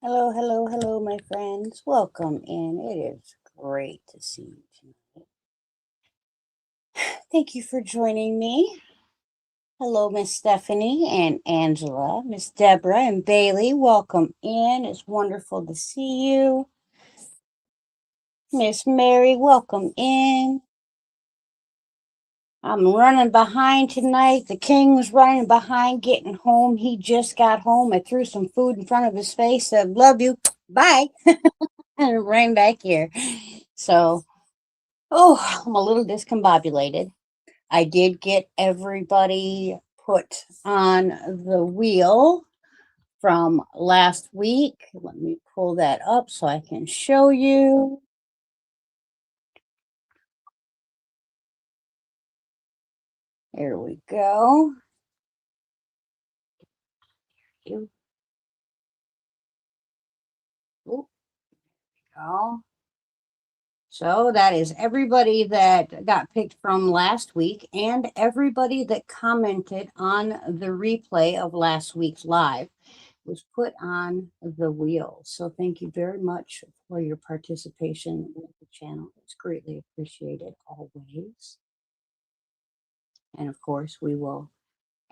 Hello, hello, hello, my friends. Welcome in. It is great to see you tonight. Thank you for joining me. Hello, Miss Stephanie and Angela, Miss Deborah and Bailey. Welcome in. It's wonderful to see you. Miss Mary, welcome in. I'm running behind tonight. The king was running behind getting home. He just got home. I threw some food in front of his face, said, "Love you. Bye." And ran back here. So, I'm a little discombobulated. I did get everybody put on the wheel from last week. Let me pull that up so I can show you. Here we go. Here we go. So that is everybody that got picked from last week and everybody that commented on the replay of last week's live was put on the wheel. So thank you very much for your participation with the channel. It's greatly appreciated always. And of course, we will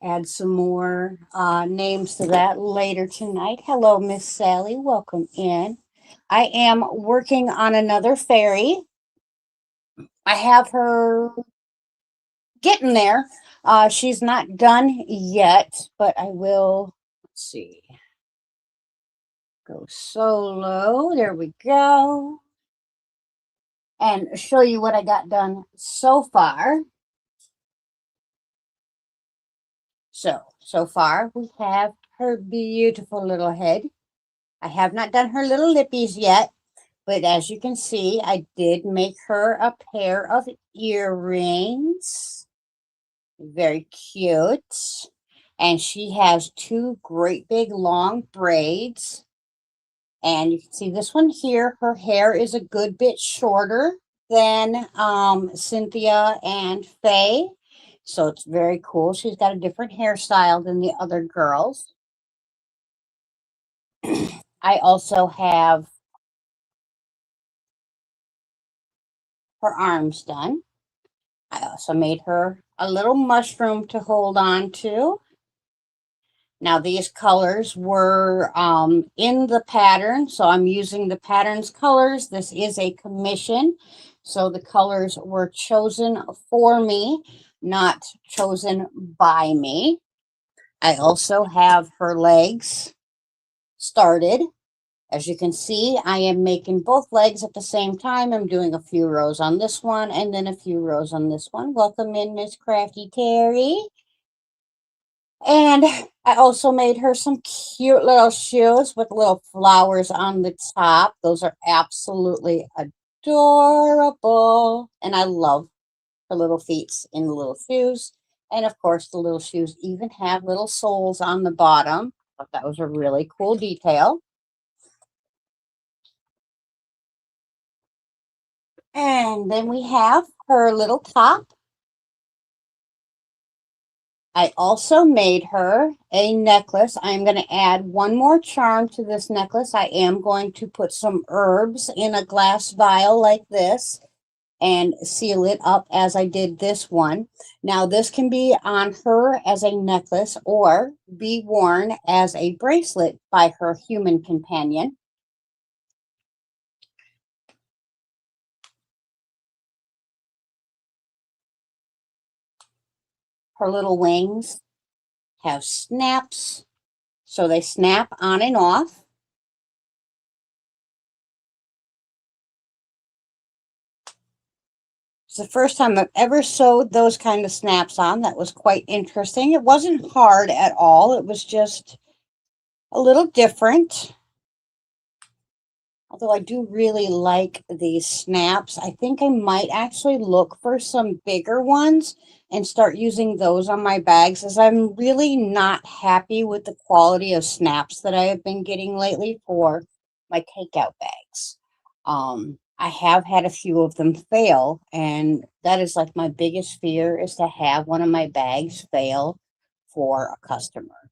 add some more names to that later tonight. Hello, Miss Sally. Welcome in. I am working on another fairy. I have her getting there. She's not done yet, but I will, let's see, go solo. There we go. And show you what I got done so far. So far we have her beautiful little head. I have not done her little lippies yet, but as you can see, I did make her a pair of earrings. Very cute. And she has two great big long braids. And you can see this one here, her hair is a good bit shorter than Cynthia and Faye. So it's very cool. She's got a different hairstyle than the other girls. I also have her arms done. I also made her a little mushroom to hold on to. Now these colors were in the pattern, so I'm using the pattern's colors. This is a commission, so the colors were chosen for me, not chosen by me. I also have her legs started. As you can see, I am making both legs at the same time. I'm doing a few rows on this one and then a few rows on this one. Welcome in, Miss Crafty Terry. And I also made her some cute little shoes with little flowers on the top. Those are absolutely adorable. And I love her little feet in the little shoes. And of course, the little shoes even have little soles on the bottom. I thought that was a really cool detail. And then we have her little top. I also made her a necklace. I'm going to add one more charm to this necklace. I am going to put some herbs in a glass vial like this and seal it up as I did this one. Now, this can be on her as a necklace or be worn as a bracelet by her human companion. Her little wings have snaps, so they snap on and off. It's the first time I've ever sewed those kind of snaps on. That was quite interesting. It wasn't hard at all. It was just a little different. Although I do really like these snaps. I think I might actually look for some bigger ones and start using those on my bags, as I'm really not happy with the quality of snaps that I have been getting lately for my takeout bags. I have had a few of them fail, and that is like my biggest fear, is to have one of my bags fail for a customer,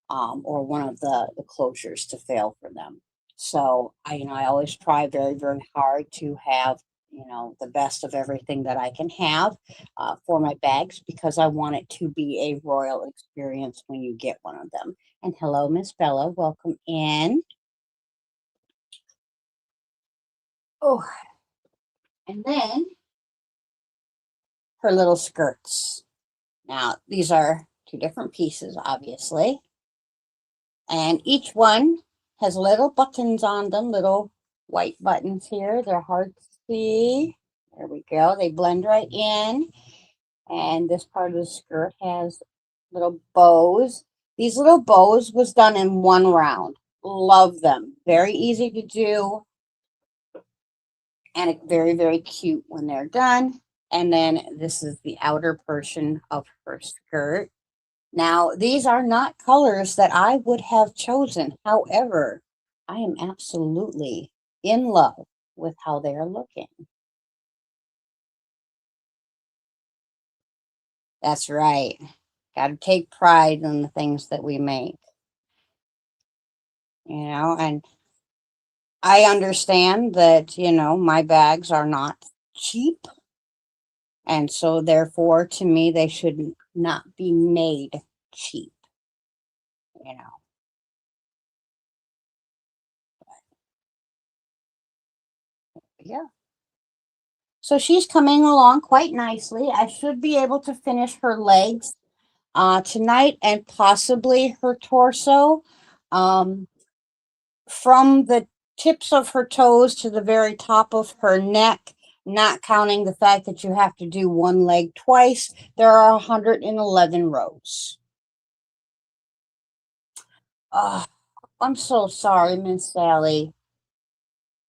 or one of the closures to fail for them. So I always try very, very hard to have, the best of everything that I can have for my bags because I want it to be a royal experience when you get one of them. And hello, Miss Bella, welcome in. Oh, and then her little skirts. Now, these are two different pieces, obviously, and each one has little buttons on them, little white buttons here. They're hard to see. There we go. They blend right in. And this part of the skirt has little bows. These little bows was done in one round. Love them. Very easy to do and very, very cute when they're done. And then this is the outer portion of her skirt. Now, these are not colors that I would have chosen. However, I am absolutely in love with how they are looking. That's right. Got to take pride in the things that we make, and I understand that, my bags are not cheap. And so, therefore, to me, they should not be made cheap, you know. Yeah. So she's coming along quite nicely. I should be able to finish her legs tonight and possibly her torso. Um, from the tips of her toes to the very top of her neck, not counting the fact that you have to do one leg twice, there are 111 rows. Oh, I'm so sorry, Miss Sally.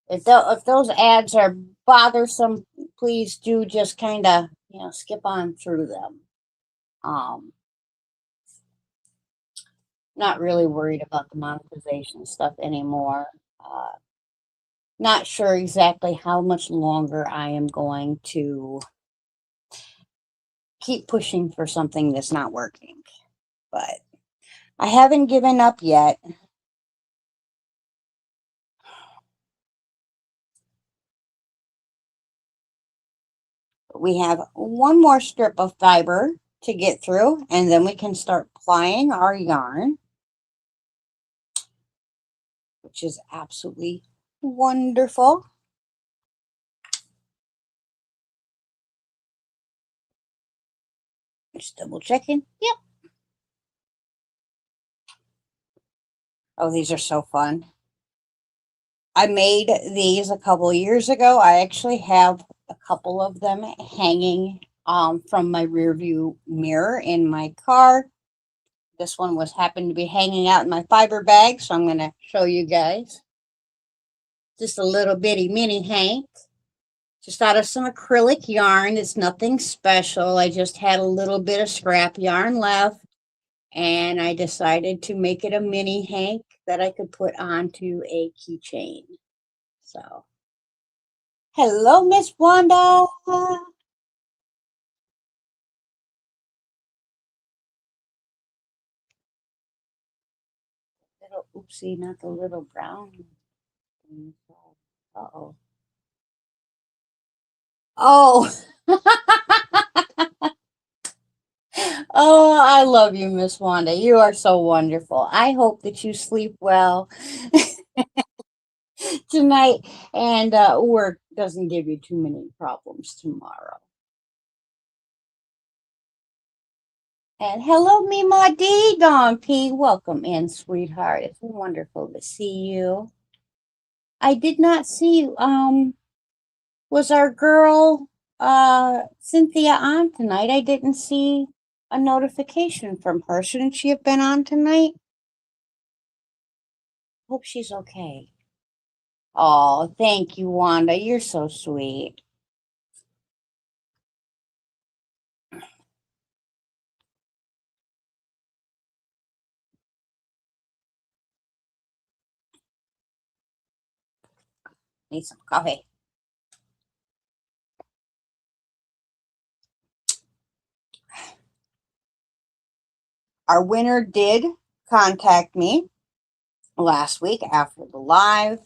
If those ads are bothersome, please do just kind of skip on through them. Um, Not really worried about the monetization stuff anymore. Uh, Not sure exactly how much longer I am going to keep pushing for something that's not working, but I haven't given up yet. We have one more strip of fiber to get through, and then we can start plying our yarn, which is absolutely wonderful. Just double checking. Yep. Oh, these are so fun. I made these a couple years ago. I actually have a couple of them hanging from my rear view mirror in my car. This one was happened to be hanging out in my fiber bag, so I'm going to show you guys. Just a little bitty mini hank. Just out of some acrylic yarn. It's nothing special. I just had a little bit of scrap yarn left, and I decided to make it a mini hank that I could put onto a keychain. So, hello, Miss Wanda. Little oopsie, not the little brown. Uh-oh. Oh. Oh, I love you, Miss Wanda. You are so wonderful. I hope that you sleep well tonight and work doesn't give you too many problems tomorrow. And hello, Mima D. Dawn P. Welcome in, sweetheart. It's wonderful to see you. I did not see you. Was our girl Cynthia on tonight? I didn't see a notification from her. Shouldn't she have been on tonight? Hope she's okay. Oh, thank you, Wanda. You're so sweet. Need some coffee. Our winner did contact me, last week after the live.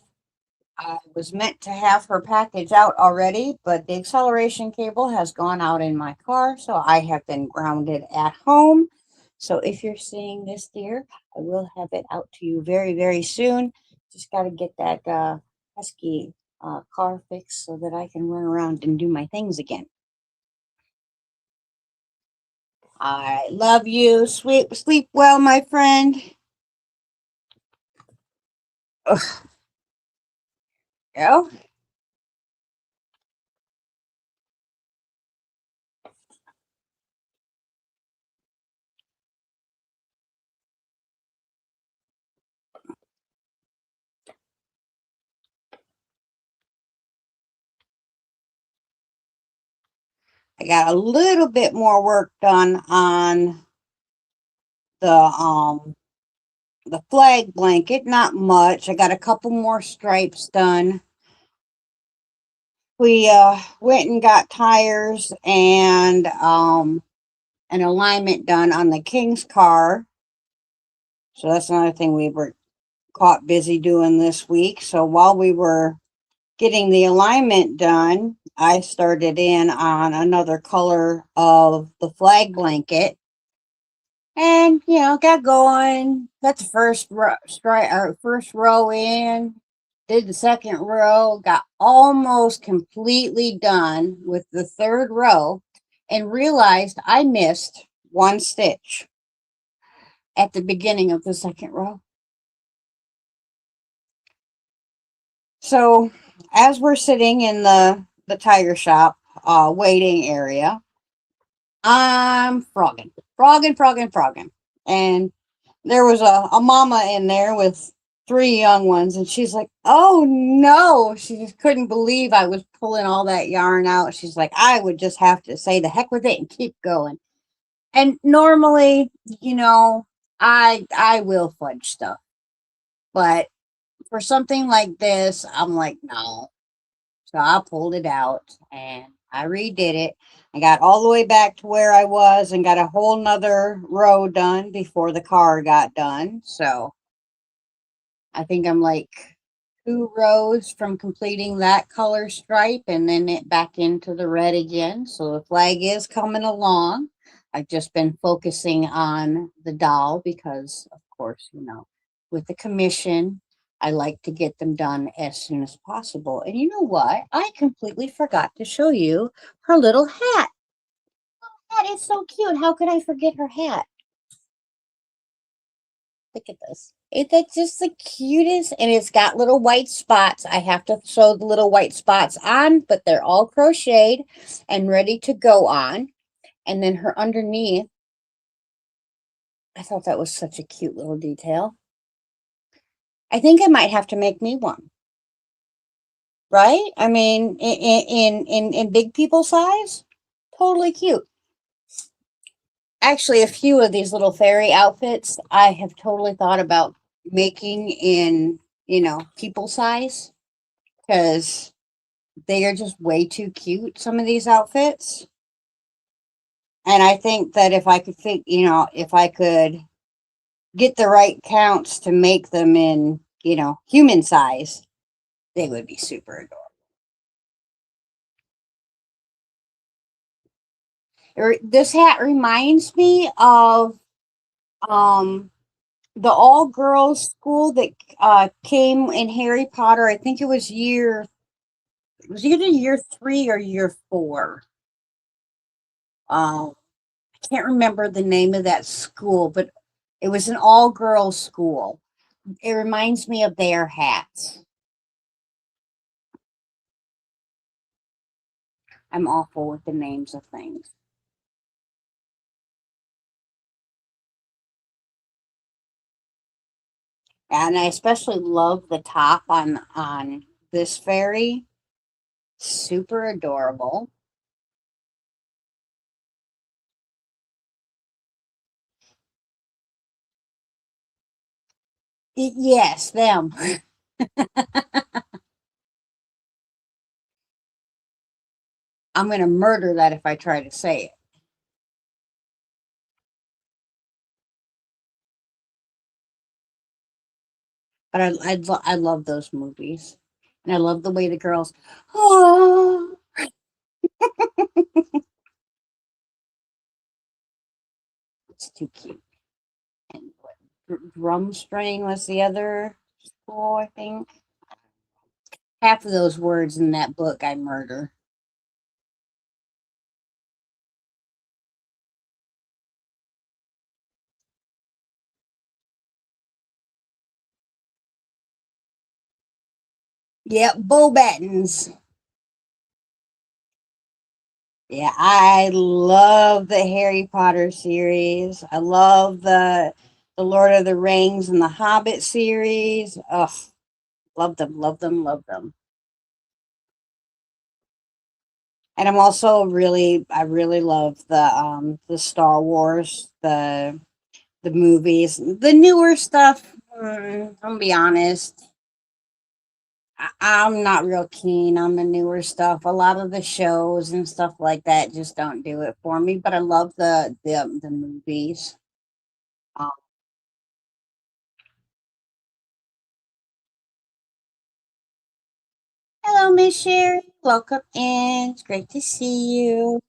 I was meant to have her package out already, but the acceleration cable has gone out in my car, so I have been grounded at home. So if you're seeing this, dear, I will have it out to you very, very soon. Just got to get that pesky car fixed so that I can run around and do my things again. I love you. Sleep well, my friend. Ugh, yeah. I got a little bit more work done on the the flag blanket, not much. I got a couple more stripes done. We went and got tires and an alignment done on the King's car. So that's another thing we were caught busy doing this week. So while we were getting the alignment done, I started in on another color of the flag blanket. And got going. Got the first row in. Did the second row. Got almost completely done with the third row, and realized I missed one stitch at the beginning of the second row. So as we're sitting in the tire shop waiting area, I'm frogging, and there was a mama in there with three young ones, and she's like, oh no, she just couldn't believe I was pulling all that yarn out. She's like, I would just have to say the heck with it and keep going. And normally, I will fudge stuff, but for something like this, I'm like, no. So I pulled it out and I redid it. I got all the way back to where I was and got a whole nother row done before the car got done. So I think I'm like 2 rows from completing that color stripe, and then it back into the red again. So the flag is coming along. I've just been focusing on the doll because, of course, with the commission, I like to get them done as soon as possible. And you know what? I completely forgot to show you her little hat. That is so cute. How could I forget her hat? Look at this. Ain't that just the cutest? And it's got little white spots. I have to sew the little white spots on, but they're all crocheted and ready to go on. And then her underneath, I thought that was such a cute little detail. I think I might have to make me one. Right? I mean, in big people size, totally cute. Actually, a few of these little fairy outfits I have totally thought about making in, people size, because they are just way too cute, some of these outfits. And I think that if I could think, if I could get the right counts to make them in, human size, they would be super adorable. This hat reminds me of the all girls school that came in Harry Potter. I think it was either year 3 or year 4. I can't remember the name of that school, but it was an all girls school. It reminds me of their hats. I'm awful with the names of things. And I especially love the top on this fairy. Super adorable. Yes, them. I'm going to murder that if I try to say it. But I love those movies. And I love the way the girls, oh, it's too cute. And drum string was the other school, I think. Half of those words in that book I murder. Yep, bow battens. Yeah, I love the Harry Potter series. I love the Lord of the Rings and the Hobbit series. Ugh, love them, love them, love them. And I'm also I really love the Star Wars, the movies, the newer stuff. I'm gonna be honest. I'm not real keen on the newer stuff. A lot of the shows and stuff like that just don't do it for me. But I love the movies. Um, Hello, Miss Sherry. Welcome in. It's great to see you.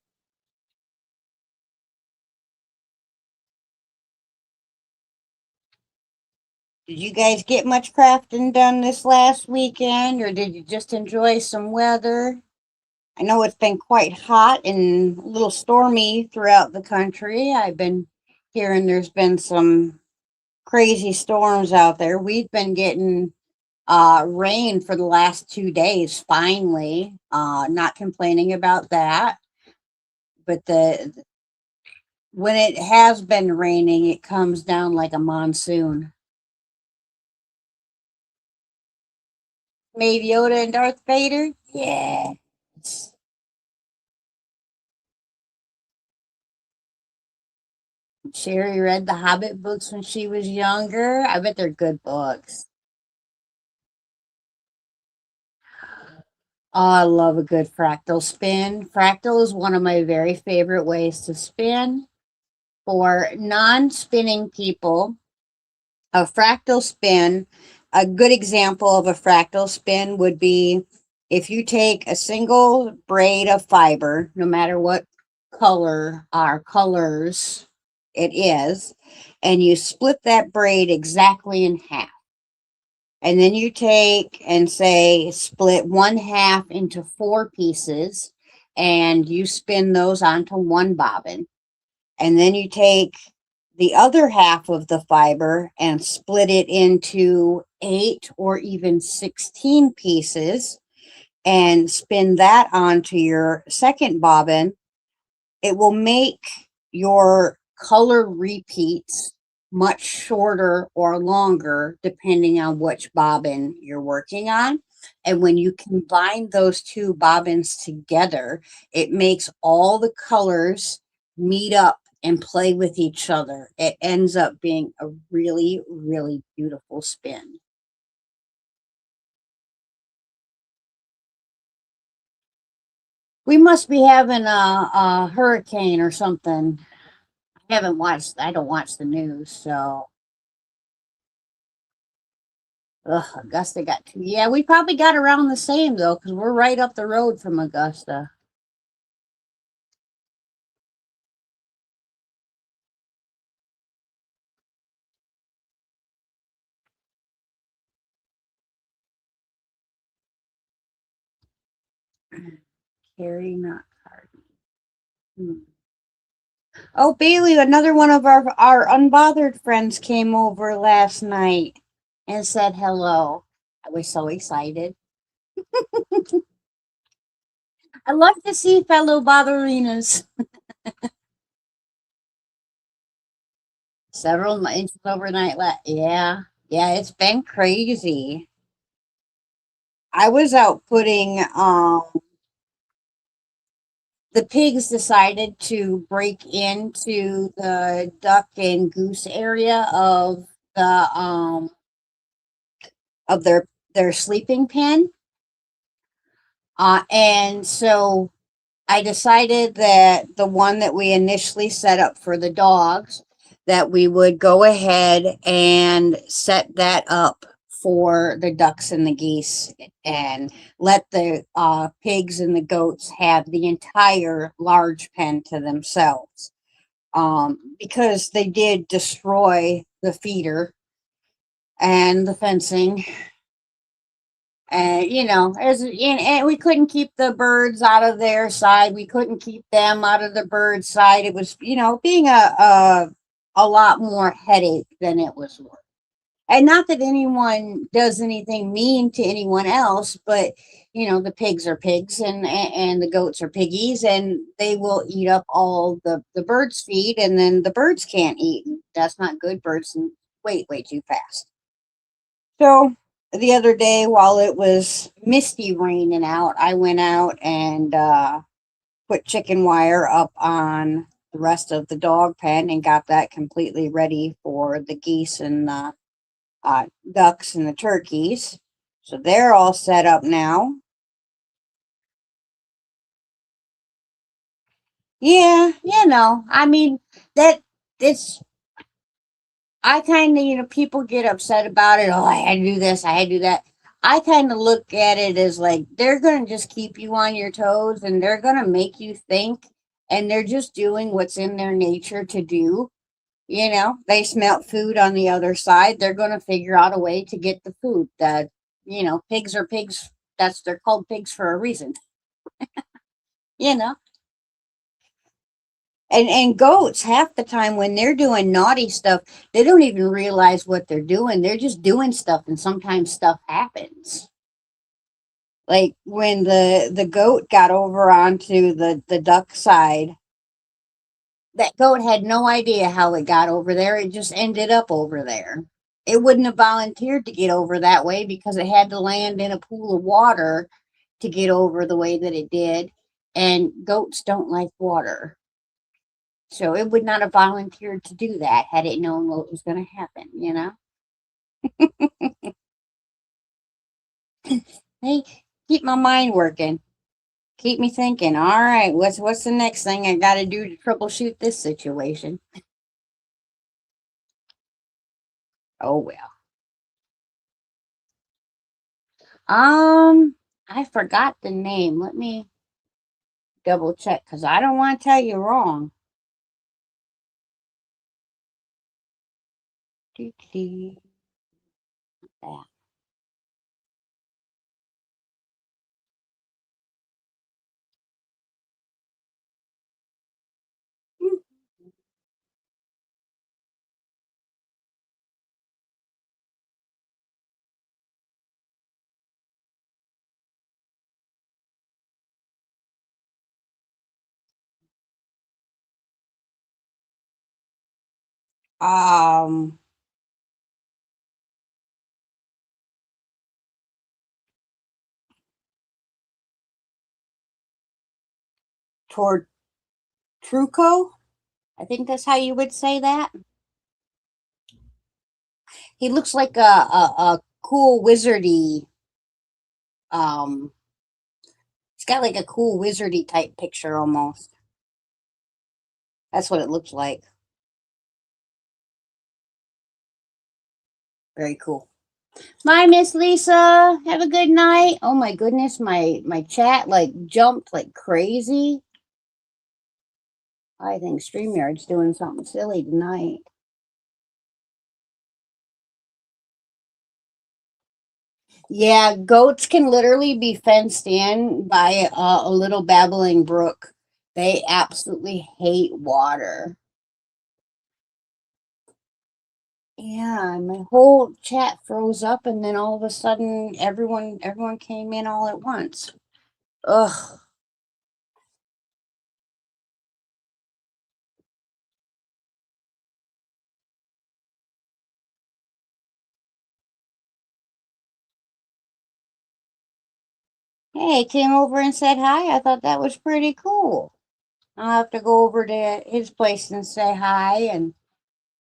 Did you guys get much crafting done this last weekend, or did you just enjoy some weather? I know it's been quite hot and a little stormy throughout the country. I've been hearing there's been some crazy storms out there. We've been getting rain for the last 2 days, finally. Not complaining about that. But the when it has been raining, it comes down like a monsoon. Maybe Yoda and Darth Vader? Yeah. Sherry read the Hobbit books when she was younger. I bet they're good books. Oh, I love a good fractal spin. Fractal is one of my very favorite ways to spin. For non spinning people, a fractal spin, a good example of a fractal spin would be if you take a single braid of fiber, no matter what color or colors it is, and you split that braid exactly in half. And then you take and say, split one half into four pieces, and you spin those onto one bobbin. And then you take the other half of the fiber and split it into 8 or even 16 pieces and spin that onto your second bobbin. It will make your color repeats much shorter or longer depending on which bobbin you're working on. And when you combine those two bobbins together, it makes all the colors meet up and play with each other. It ends up being a really, really beautiful spin. We must be having a hurricane or something. I don't watch the news, so ugh, Augusta got two. Yeah, we probably got around the same though, because we're right up the road from Augusta. Carrie, not Cardi. Hmm. Oh, Bailey, another one of our unbothered friends came over last night and said hello. I was so excited. I love to see fellow botherines. Several inches overnight. Yeah, yeah, it's been crazy. I was out putting the pigs decided to break into the duck and goose area the of their sleeping pen. And so I decided that the one that we initially set up for the dogs, that we would go ahead and set that up for the ducks and the geese, and let the pigs and the goats have the entire large pen to themselves, because they did destroy the feeder and the fencing. And and we couldn't keep the birds out of their side. We couldn't keep them out of the birds' side. It was, being a lot more headache than it was worth. And not that anyone does anything mean to anyone else, but the pigs are pigs, and the goats are piggies, and they will eat up all the birds' feed, and then the birds can't eat. That's not good. Birds wait way too fast. So the other day, while it was misty raining out, I went out and put chicken wire up on the rest of the dog pen and got that completely ready for the geese and the ducks and the turkeys. So they're all set up now. Yeah, I mean, that it's I kind of, people get upset about it. Oh, I had to do this, I had to do that. I kind of look at it as like they're going to just keep you on your toes, and they're going to make you think, and they're just doing what's in their nature to do. They smelt food on the other side. They're going to figure out a way to get the food. That, pigs are pigs. They're called pigs for a reason. You know, and goats, half the time when they're doing naughty stuff, they don't even realize what they're doing. They're just doing stuff, and sometimes stuff happens. Like when the goat got over onto the duck side, that goat had no idea how it got over there. It just ended up over there. It wouldn't have volunteered to get over that way because it had to land in a pool of water to get over the way that it did. And goats don't like water. So it would not have volunteered to do that had it known what was going to happen. Hey, keep my mind working. Keep me thinking. All right, what's the next thing I got to do to troubleshoot this situation? Oh well. Um, I forgot the name. Let me double check because I don't want to tell you wrong. That. Um, toward Truco. I think that's how you would say that. He looks like a cool wizardy. Um, he's got like a cool wizardy type picture almost. That's what it looks like. Very cool. Bye, Miss Lisa. Have a good night. Oh my goodness, my chat like jumped like crazy. I think StreamYard's doing something silly tonight. Yeah, goats can literally be fenced in by a little babbling brook. They absolutely hate water. Yeah, and my whole chat froze up, and then all of a sudden, everyone came in all at once. Ugh. Hey, came over and said hi. I thought that was pretty cool. I'll have to go over to his place and say hi and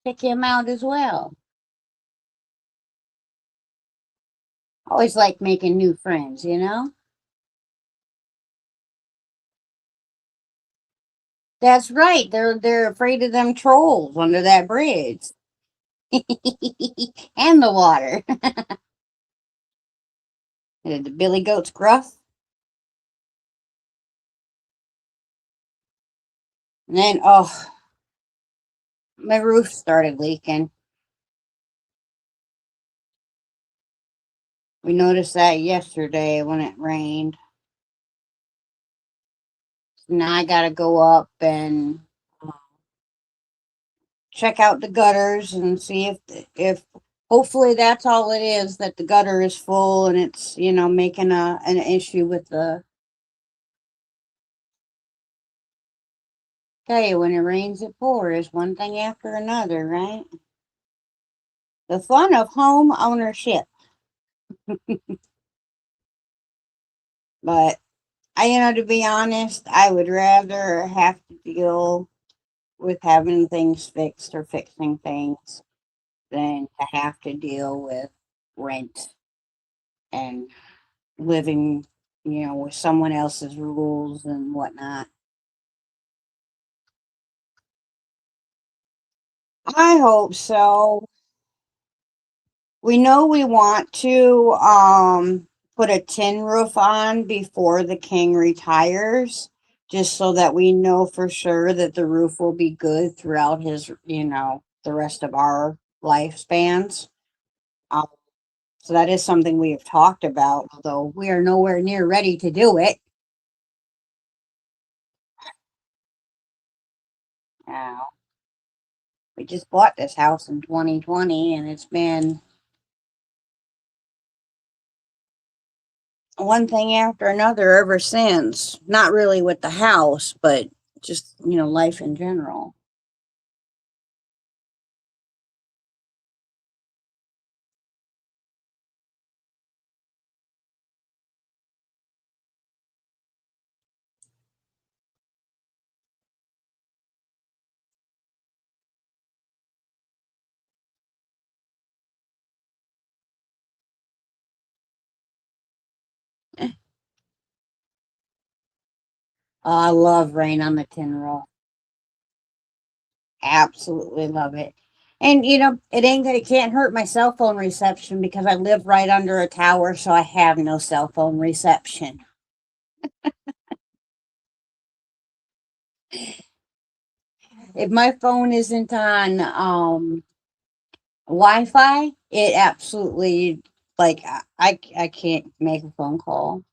pick him out as well. Always like making new friends. That's right. They're afraid of them trolls under that bridge. And the water. The billy goat's gruff. And then, oh, my roof started leaking. We noticed that yesterday when it rained. So now I got to go up and check out the gutters and see if hopefully that's all it is, that the gutter is full and it's, you know, making an issue with the. Tell you, when it rains it pours, one thing after another, right? The fun of home ownership. But to be honest, I would rather have to deal with having things fixed or fixing things than to have to deal with rent and living, with someone else's rules and whatnot. I hope so. We know we want to put a tin roof on before the king retires, just so that we know for sure that the roof will be good throughout his, the rest of our lifespans. Um, so that is something we have talked about, although we are nowhere near ready to do it. Uh, we just bought this house in 2020, and it's been one thing after another ever since. Not really with the house, but just, life in general. Oh, I love rain on the tin roll. Absolutely love it. And it can't hurt my cell phone reception because I live right under a tower, so I have no cell phone reception. If my phone isn't on Wi-Fi, it absolutely, like, I can't make a phone call.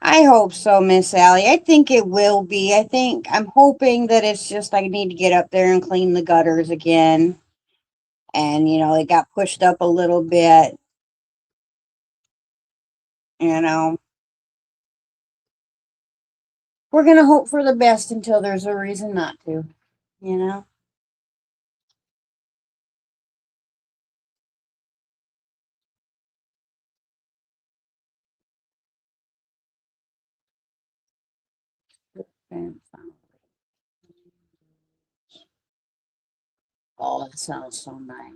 I hope so, Miss Sally. I think it will be. I'm hoping that it's just I need to get up there and clean the gutters again. And, it got pushed up a little bit, you know. We're going to hope for the best until there's a reason not to, you know. Oh, that sounds so nice.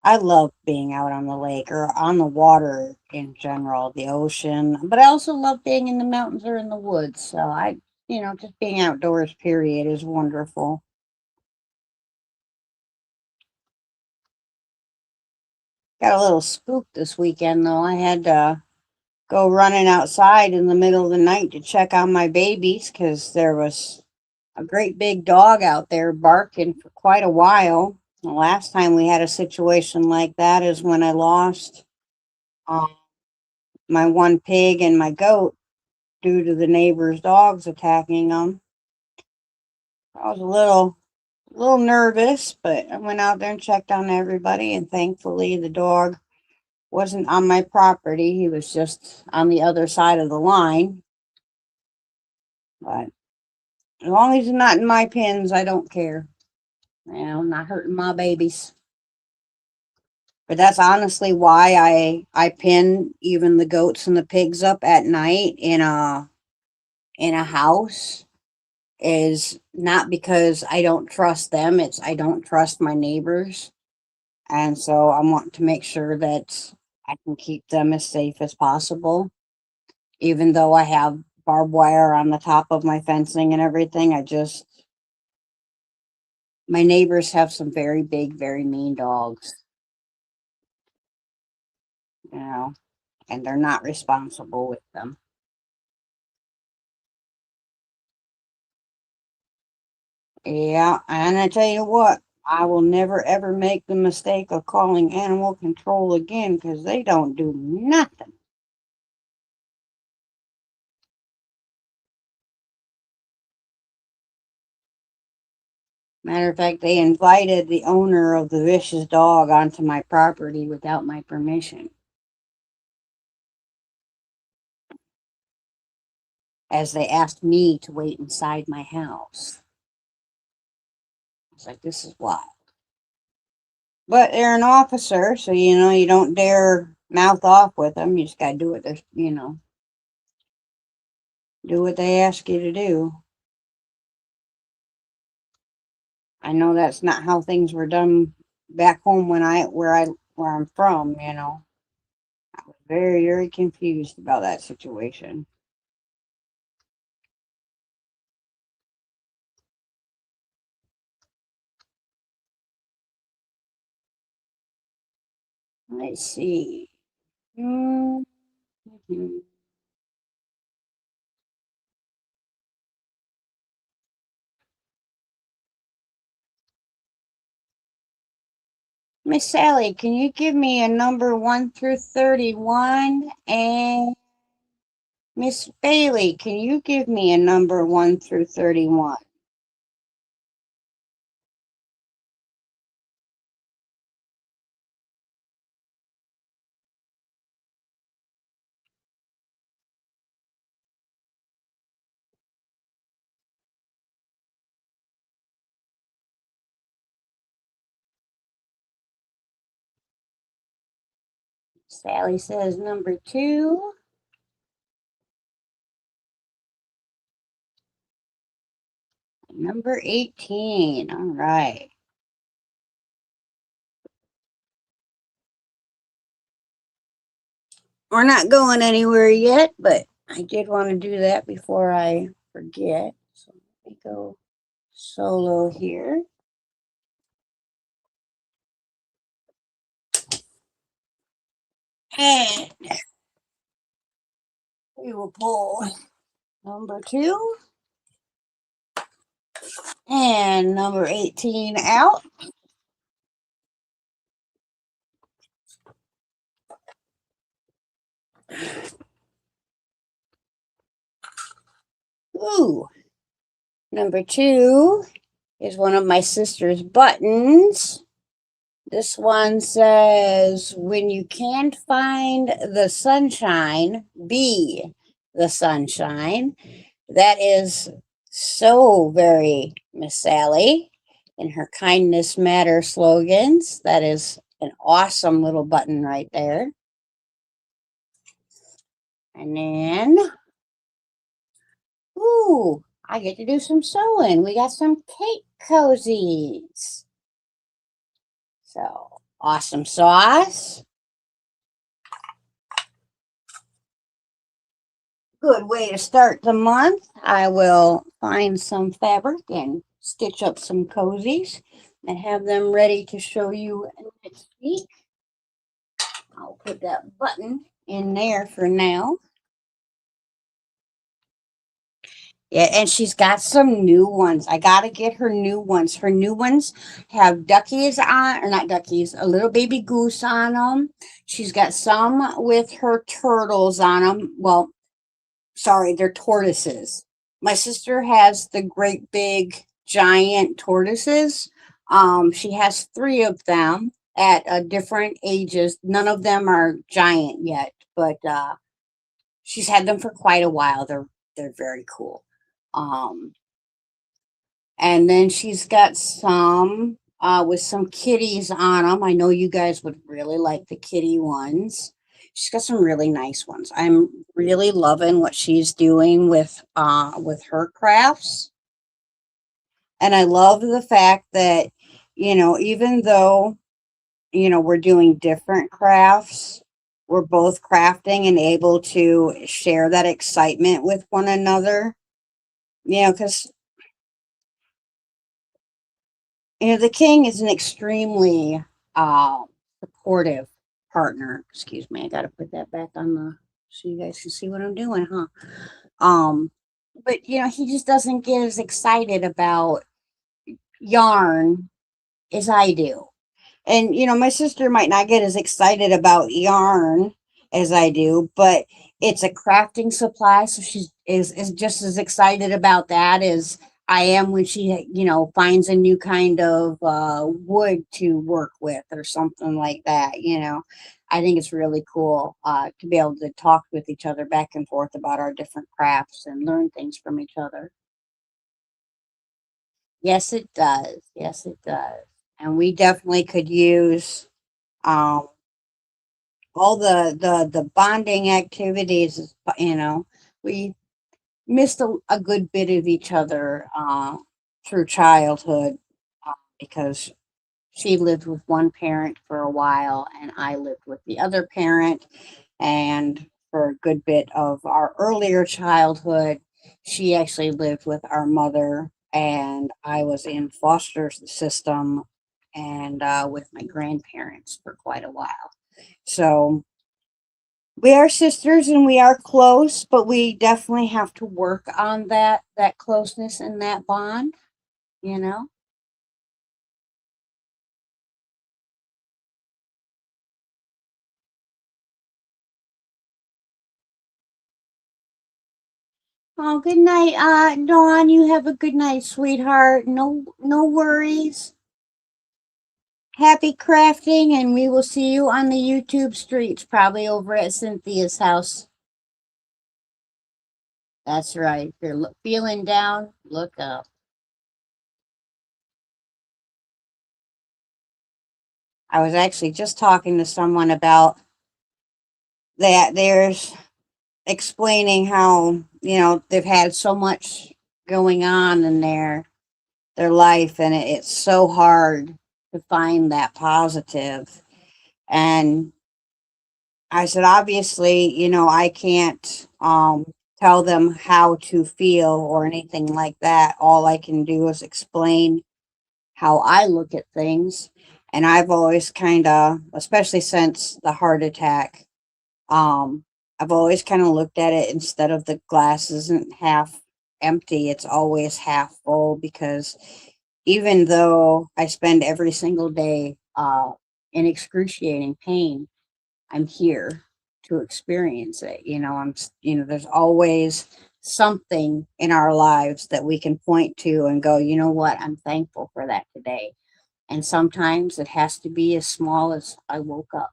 I love being out on the lake or on the water in general, the ocean, but I also love being in the mountains or in the woods. So just being outdoors, period, is wonderful. Got a little spooked this weekend, though. I had to go running outside in the middle of the night to check on my babies because there was a great big dog out there barking for quite a while. The last time we had a situation like that is when I lost um, my one pig and my goat due to the neighbor's dogs attacking them. I was a little nervous, but I went out there and checked on everybody, and thankfully the dog wasn't on my property. He was just on the other side of the line. But as long as he's not in my pens, I don't care. Not hurting my babies. But that's honestly why I pin even the goats and the pigs up at night in a house, is not because I don't trust them. It's I don't trust my neighbors. And so I want to make sure that I can keep them as safe as possible. Even though I have barbed wire on the top of my fencing and everything, My neighbors have some very big, very mean dogs, you know, and they're not responsible with them. Yeah, and I tell you what, I will never ever make the mistake of calling animal control again because they don't do nothing. Matter of fact, they invited the owner of the vicious dog onto my property without my permission, as they asked me to wait inside my house. It's like, this is wild. But they're an officer, so you don't dare mouth off with them. You just gotta do what do what they ask you to do. I know that's not how things were done back home where I'm from. I was very, very confused about that situation. Let's see. Mhm. Miss Sally, can you give me a number 1 through 31? And Miss Bailey, can you give me a number 1 through 31? Sally says number 2. Number 18. All right. We're not going anywhere yet, but I did want to do that before I forget. So let me go solo here. And we will pull number 2 and number 18 out. Ooh, number 2 is one of my sister's buttons. This one says, when you can't find the sunshine, be the sunshine. That is so very Miss Sally in her kindness matter slogans. That is an awesome little button right there. And then, ooh, I get to do some sewing. We got some cake cozies. So, awesome sauce. Good way to start the month. I will find some fabric and stitch up some cozies and have them ready to show you next week. I'll put that button in there for now. Yeah, and she's got some new ones. I gotta get her new ones. Her new ones have duckies on, or not duckies, a little baby goose on them. She's got some with her turtles on them. Well, sorry, they're tortoises. My sister has the great big giant tortoises. She has 3 of them at different ages. None of them are giant yet, but she's had them for quite a while. They're very cool. Um, and then she's got some with some kitties on them. I know you guys would really like the kitty ones. She's got some really nice ones. I'm really loving what she's doing with her crafts. And I love the fact that, even though, we're doing different crafts, we're both crafting and able to share that excitement with one another. Because The king is an extremely uh, supportive partner. Excuse me, I got to put that back on the so you guys can see what I'm doing, huh? Um, but he just doesn't get as excited about yarn as I do. And my sister might not get as excited about yarn as I do, but it's a crafting supply, so is just as excited about that as I am when she finds a new kind of wood to work with or something like that. I think it's really cool to be able to talk with each other back and forth about our different crafts and learn things from each other. Yes, it does. Yes, it does. And we definitely could use um, all the bonding activities. We missed a good bit of each other through childhood because she lived with one parent for a while and I lived with the other parent. And for a good bit of our earlier childhood, she actually lived with our mother, and I was in foster system and with my grandparents for quite a while. So we are sisters and we are close, but we definitely have to work on that closeness and that bond, you know. Oh, good night, Dawn. You have a good night, sweetheart. No worries. Happy crafting, and we will see you on the YouTube streets, probably over at Cynthia's house. That's right. If you're feeling down, look up. I was actually just talking to someone about that. There's explaining how they've had so much going on in their life, and it's so hard to find that positive. And I said, obviously, I can't tell them how to feel or anything like that. All I can do is explain how I look at things. And I've always kind of, especially since the heart attack, um, I've always kind of looked at it instead of the glass isn't half empty, it's always half full because even though I spend every single day in excruciating pain, I'm here to experience it. There's always something in our lives that we can point to and go, you know what, I'm thankful for that today. And sometimes it has to be as small as I woke up,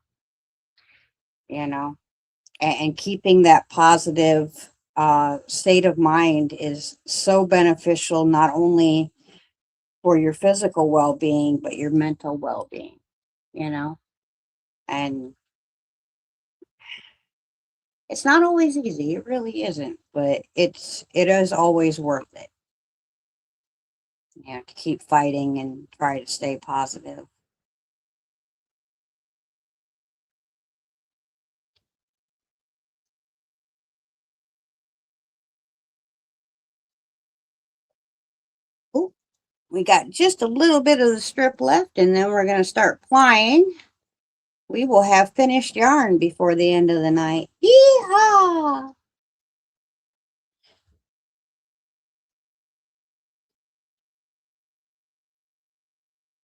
you know, and keeping that positive state of mind is so beneficial, not only for your physical well being, but your mental well being, you know, and it's not always easy. It really isn't, but it is always worth it. To keep fighting and try to stay positive. Ooh, we got just a little bit of the strip left, and then we're gonna start plying. We will have finished yarn before the end of the night. Yeehaw!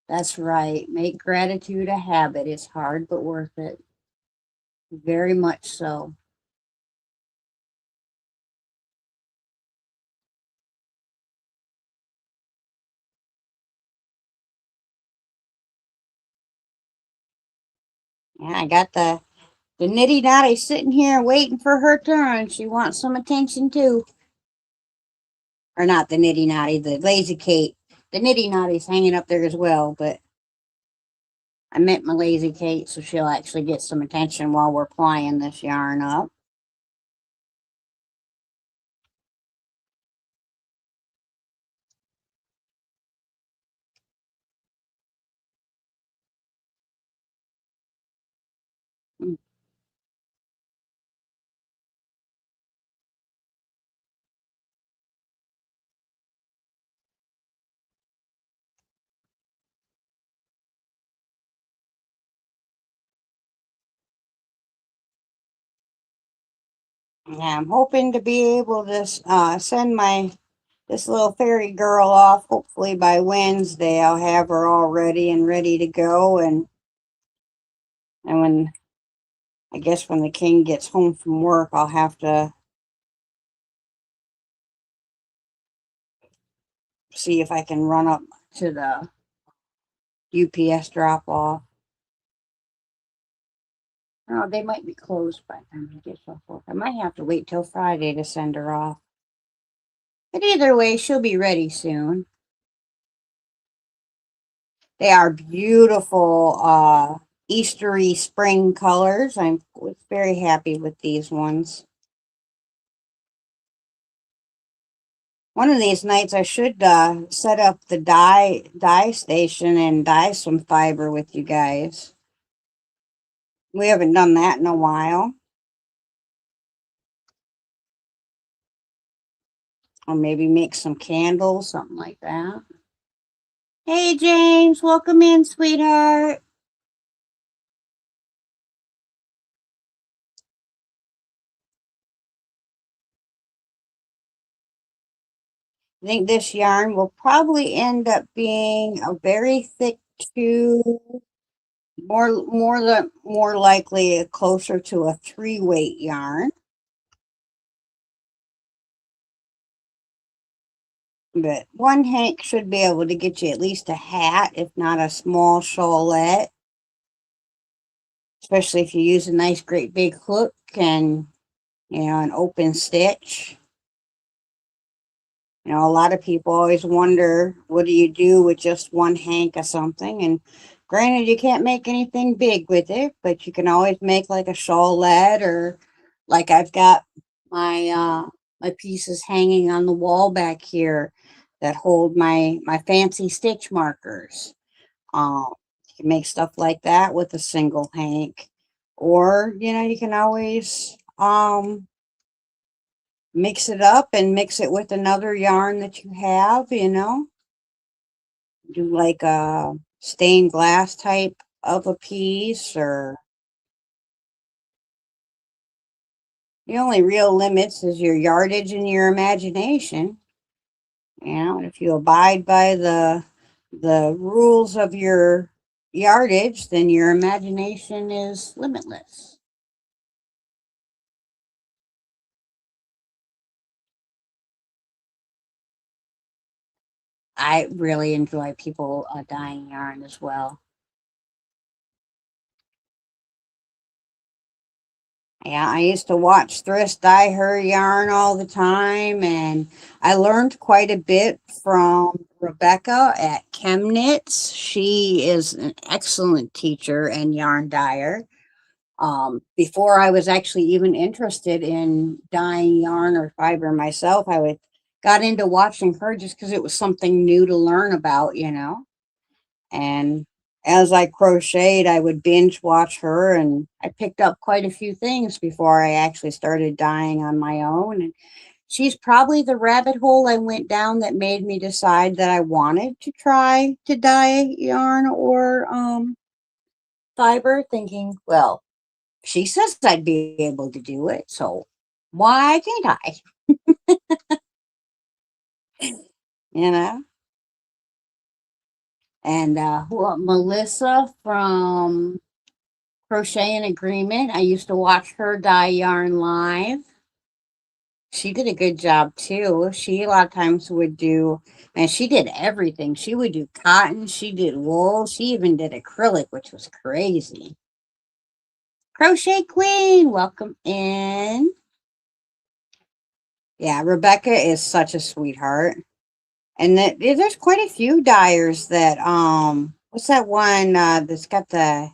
That's right. Make gratitude a habit. It's hard but worth it. Very much so. Yeah, I got the nitty natty sitting here waiting for her turn. She wants some attention too. Or not the nitty natty, the lazy Kate. The nitty natty's hanging up there as well, but I meant my lazy Kate, so she'll actually get some attention while we're plying this yarn up. Mm. Yeah, I'm hoping to be able to send this little fairy girl off. Hopefully by Wednesday, I'll have her all ready and ready to go. And when I guess when the king gets home from work, I'll have to see if I can run up to the UPS drop off. Oh, they might be closed by the time he gets off work. I might have to wait till Friday to send her off. But either way, she'll be ready soon. They are beautiful Eastery spring colors. I'm very happy with these ones. One of these nights I should set up the dye station and dye some fiber with you guys. We haven't done that in a while. Or maybe make some candles, something like that. Hey James, welcome in, sweetheart. I think this yarn will probably end up being a very thick two, more likely closer to a 3-weight yarn. But one hank should be able to get you at least a hat, if not a small shawlette. Especially if you use a nice great big hook and an open stitch. A lot of people always wonder, what do you do with just one hank of something? And granted, you can't make anything big with it, but you can always make like a shawlette, or like I've got my pieces hanging on the wall back here that hold my fancy stitch markers. You can make stuff like that with a single hank, or you can always mix it up and mix it with another yarn that you have, do like a stained glass type of a piece. Or the only real limits is your yardage and your imagination. And if you abide by the rules of your yardage, then your imagination is limitless. I really enjoy people dyeing yarn as well. Yeah, I used to watch Thriss dye her yarn all the time, and I learned quite a bit from Rebecca at ChemKnits. She is an excellent teacher and yarn dyer. Before I was actually even interested in dyeing yarn or fiber myself, got into watching her just because it was something new to learn about. And as I crocheted, I would binge watch her, and I picked up quite a few things before I actually started dyeing on my own. And she's probably the rabbit hole I went down that made me decide that I wanted to try to dye yarn or fiber, thinking, well, she says I'd be able to do it, so why can't I? You know? And Melissa from Crochet in Agreement, I used to watch her dye yarn live. She did a good job too. She a lot of times would do, and she did everything. She would do cotton, she did wool, she even did acrylic, which was crazy. Crochet Queen, welcome in. Yeah, Rebecca is such a sweetheart. And there's quite a few dyers that what's that one that's got the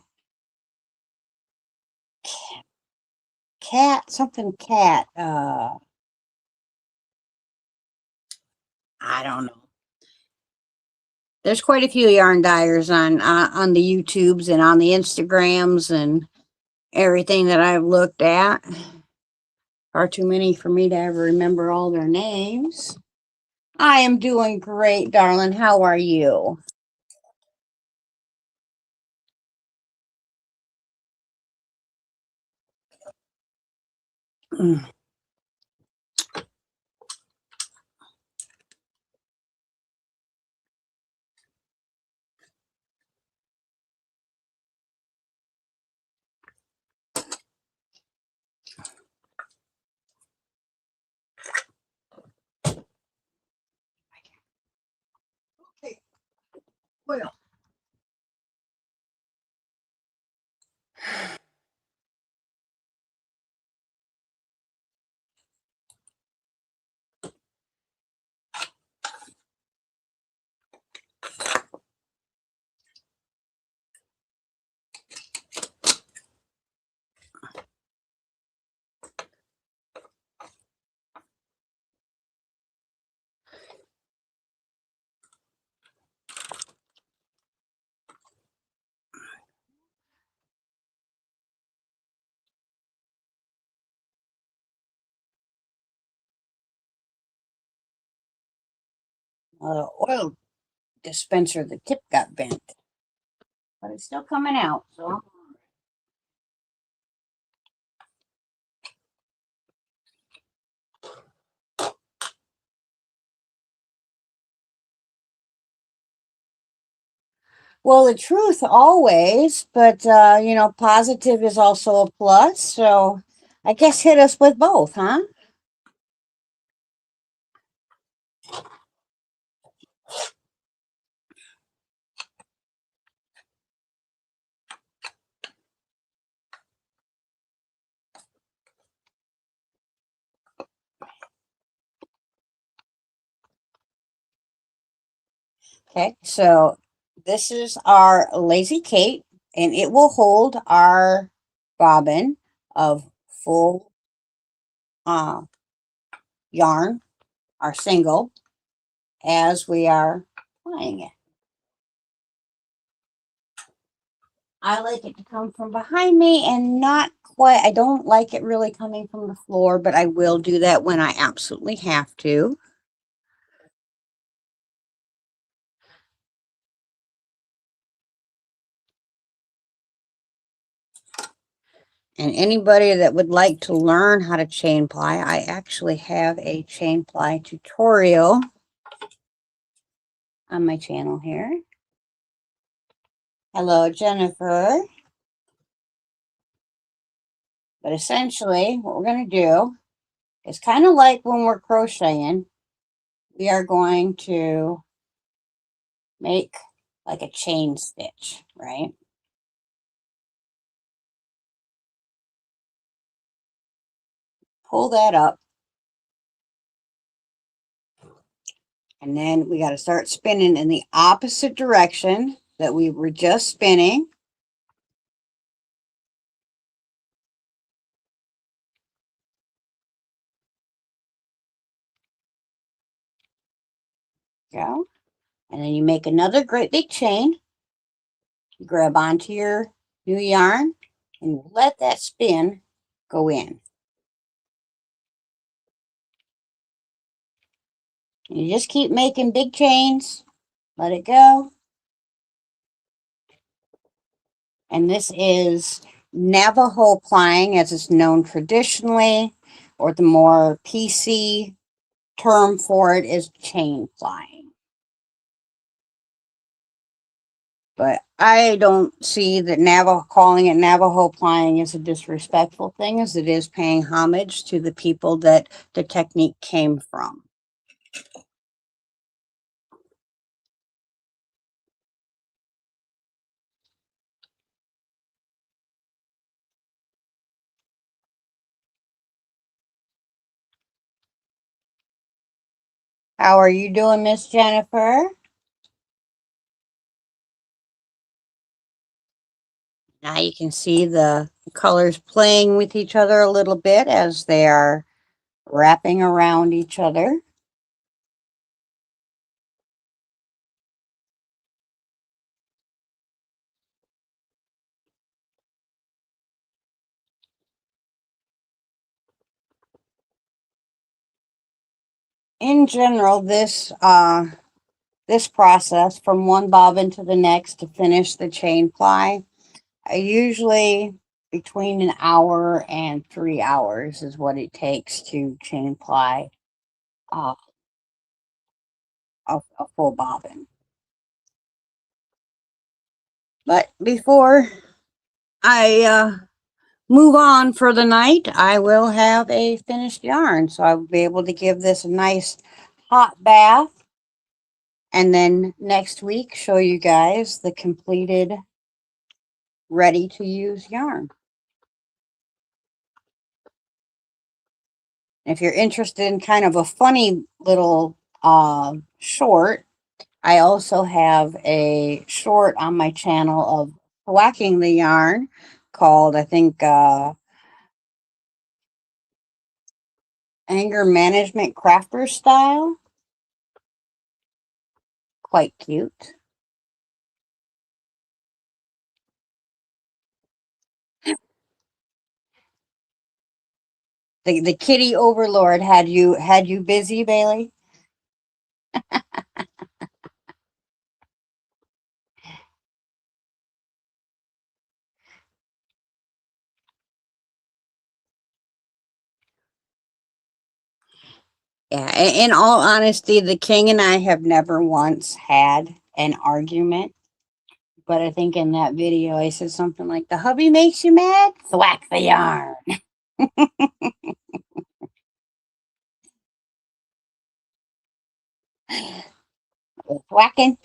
cat, something cat, I don't know. There's quite a few yarn dyers on the YouTubes and on the Instagrams and everything that I've looked at. Far too many for me to ever remember all their names. I am doing great, darling. How are you? oil. Oil dispenser, the tip got bent, but it's still coming out. So well, the truth always, but you know, positive is also a plus. So I guess hit us with both, huh? Okay, so this is our Lazy Kate, and it will hold our bobbin of full uh, yarn, our single, as we are playing it. I like it to come from behind me and not quite, I don't like it really coming from the floor, but I will do that when I absolutely have to. And anybody that would like to learn how to chain ply, I actually have a chain ply tutorial on my channel here. Hello, Jennifer. But essentially, what we're going to do is kind of like when we're crocheting, we are going to make like a chain stitch, right? Pull that up. And then we got to start spinning in the opposite direction that we were just spinning. Go. And then you make another great big chain. You grab onto your new yarn and let that spin go in. And you just keep making big chains. Let it go. And this is Navajo plying as it's known traditionally, or the more PC term for it is chain plying. But I don't see that calling it Navajo plying is a disrespectful thing, as it is paying homage to the people that the technique came from. How are you doing, Miss Jennifer? Now you can see the colors playing with each other a little bit as they are wrapping around each other. In general, this process from one bobbin to the next to finish the chain ply, usually between an hour and 3 hours is what it takes to chain ply a full bobbin. But before I move on for the night, I will have a finished yarn, so I will be able to give this a nice hot bath And then next week, show you guys the completed, ready to use yarn. If you're interested in kind of a funny little short, I also have a short on my channel of whacking the yarn called, I think, Anger Management Crafter Style. Quite cute. The kitty overlord had you busy, Bailey? Yeah, in all honesty, the king and I have never once had an argument. But I think in that video I said something like, the hubby makes you mad? Thwack the yarn. Thwacking.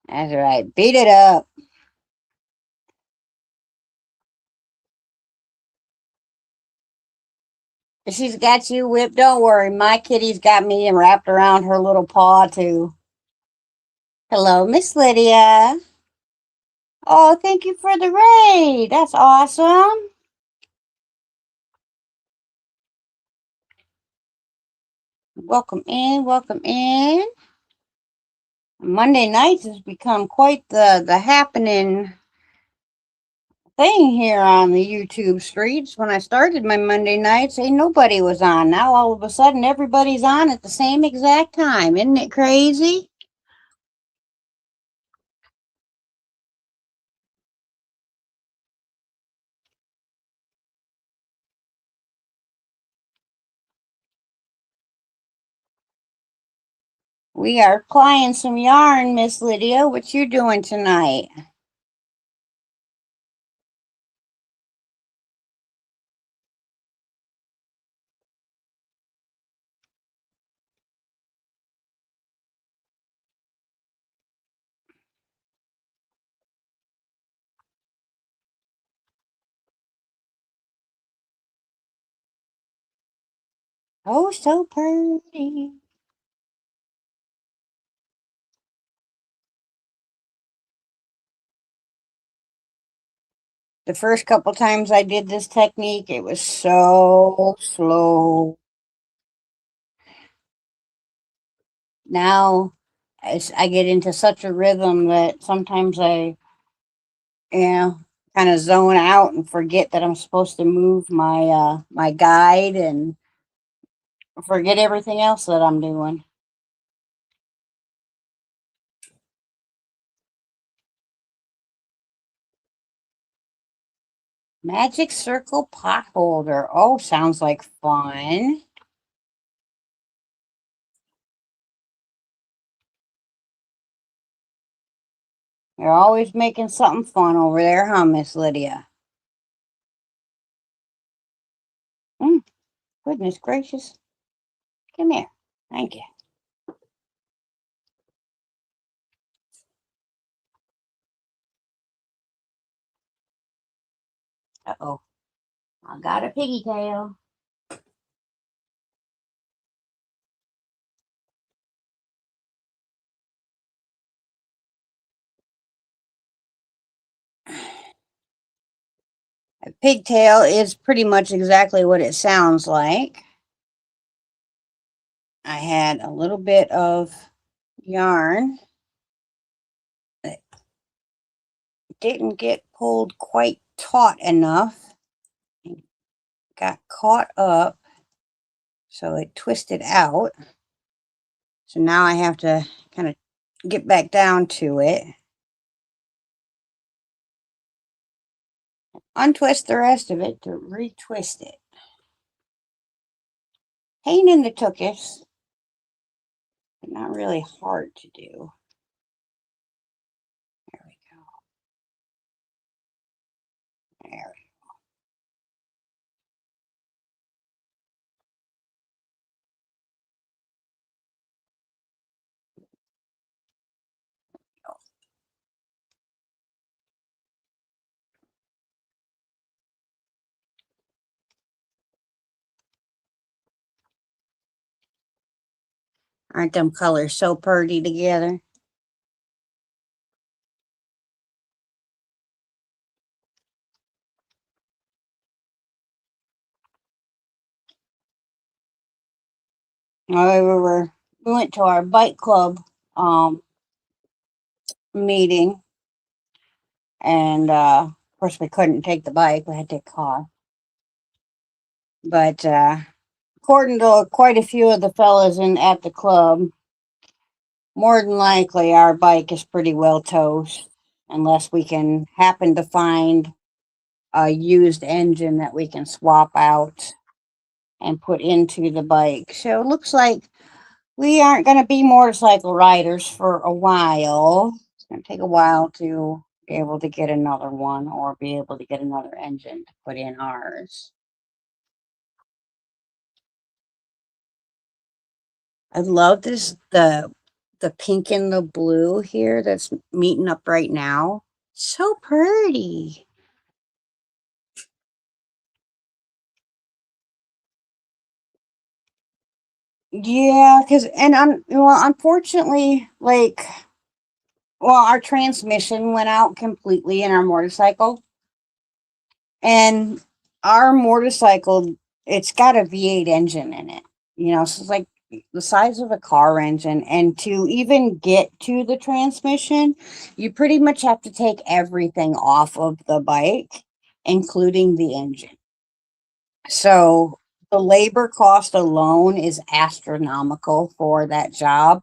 That's right. Beat it up. She's got you whipped. Don't worry. My kitty's got me wrapped around her little paw, too. Hello, Miss Lydia. Oh, thank you for the raid. That's awesome. Welcome in. Welcome in. Monday nights has become quite the happening thing here on the YouTube streets. When I started my Monday nights, ain't nobody was on. Now all of a sudden everybody's on at the same exact time. Isn't it crazy? We are plying some yarn, Miss Lydia. What you doing tonight? Oh, so pretty. The first couple times I did this technique, it was so slow. Now, as I get into such a rhythm that sometimes I, kind of zone out and forget that I'm supposed to move my guide and forget everything else that I'm doing. Magic circle pot holder. Oh, sounds like fun. You're always making something fun over there, huh, Miss Lydia? Mm, goodness gracious. Come here. Thank you. Uh-oh. I got a piggy tail. A pigtail is pretty much exactly what it sounds like. I had a little bit of yarn that didn't get pulled quite taut enough. It got caught up, so it twisted out. So now I have to kind of get back down to it. Untwist the rest of it to retwist it. Pain in the tuchus, but not really hard to do. There we go. There we Aren't them colors so pretty together? We went to our bike club meeting, and of course we couldn't take the bike. We had to take a car. But according to quite a few of the fellas in at the club, more than likely our bike is pretty well toast, unless we can happen to find a used engine that we can swap out and put into the bike. So it looks like we aren't going to be motorcycle riders for a while. It's going to take a while to be able to get another one or be able to get another engine to put in ours. I love the pink and the blue here that's meeting up right now. So pretty. Yeah, because unfortunately, our transmission went out completely in our motorcycle, and our motorcycle, it's got a V8 engine in it. So it's like the size of a car engine, and to even get to the transmission, you pretty much have to take everything off of the bike, including the engine. So the labor cost alone is astronomical for that job.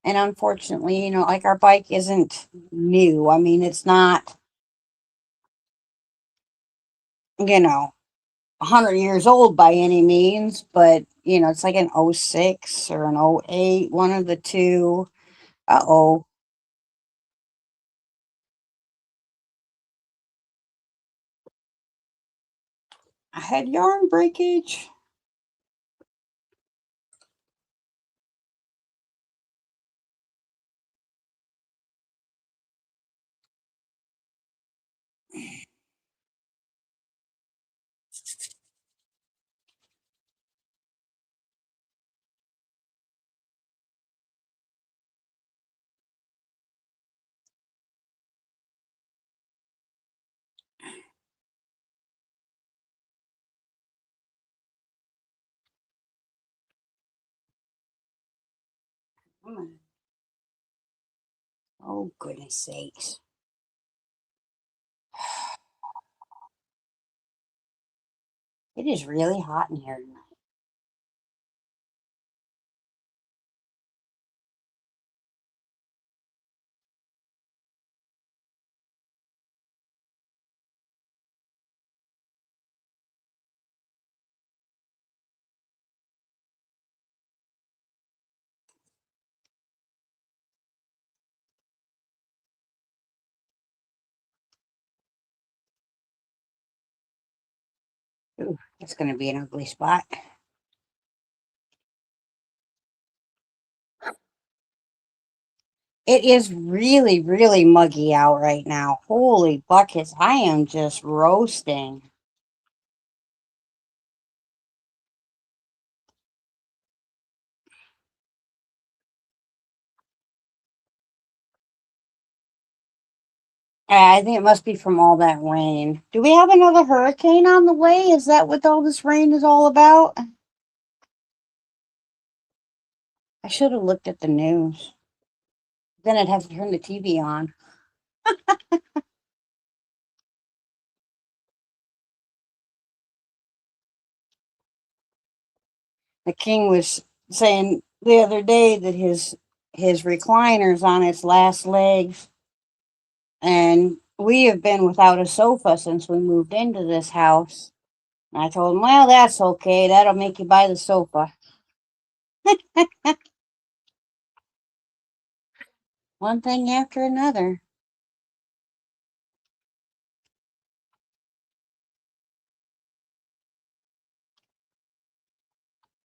And unfortunately, like our bike isn't new. I mean, it's not, you know, 100 years old by any means, but, it's like an '06 or an '08, one of the two. Uh-oh. I had yarn breakage. Oh, goodness sakes. It is really hot in here tonight. Ooh, it's going to be an ugly spot. It is really, really muggy out right now. Holy buckets. I am just roasting. I think it must be from all that rain. Do we have another hurricane on the way? Is that what all this rain is all about? I should have looked at the news. Then I'd have to turn the TV on. The king was saying the other day that his recliner's on its last legs, and we have been without a sofa since we moved into this house. And I told him, well, that's okay. That'll make you buy the sofa. One thing after another.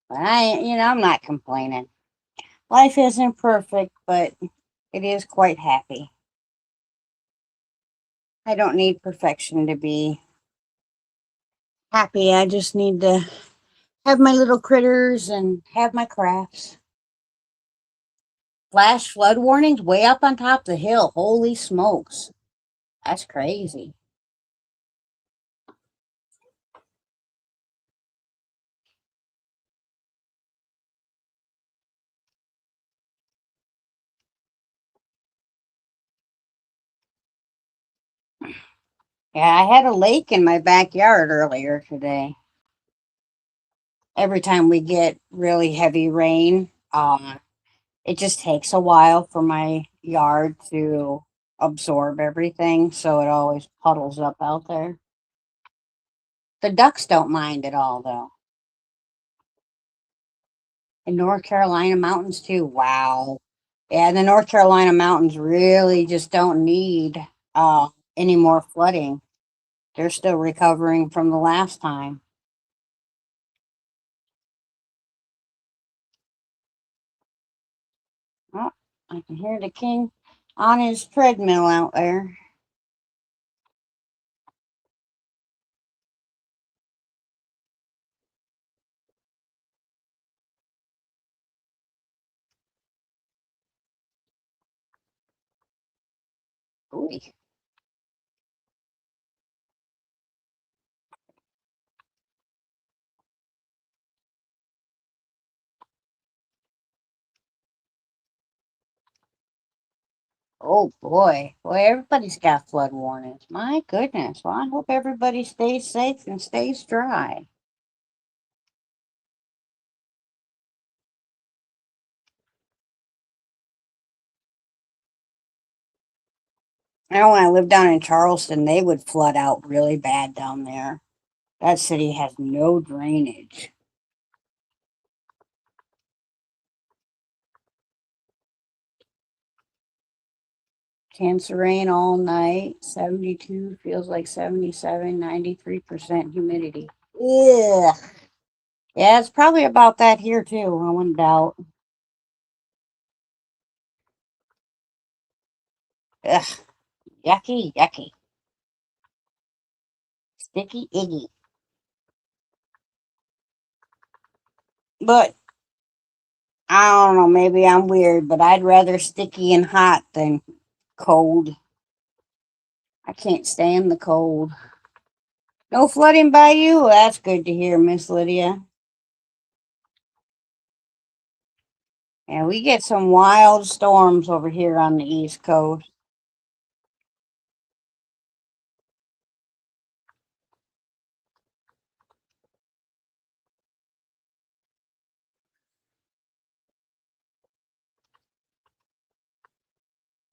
But I'm not complaining. Life isn't perfect, but it is quite happy. I don't need perfection to be happy. I just need to have my little critters and have my crafts. Flash flood warnings way up on top of the hill. Holy smokes. That's crazy. Yeah, I had a lake in my backyard earlier today. Every time we get really heavy rain, it just takes a while for my yard to absorb everything, so it always puddles up out there. The ducks don't mind at all, though. In North Carolina mountains too. Wow. Yeah, the North Carolina mountains really just don't need uh, any more flooding. They're still recovering from the last time. Oh, I can hear the king on his treadmill out there. Ooh. Oh boy. Boy, everybody's got flood warnings. My goodness. Well, I hope everybody stays safe and stays dry. I know when I lived down in Charleston, they would flood out really bad down there. That city has no drainage. Chance of rain all night. 72 feels like 77, 93% humidity. Ugh. Yeah, it's probably about that here too. I wouldn't doubt. Ugh. Yucky, yucky. Sticky, iggy. But I don't know, maybe I'm weird, but I'd rather sticky and hot than cold. I can't stand the cold. No flooding by you? Well, that's good to hear, Miss Lydia. Yeah, we get some wild storms over here on the East Coast.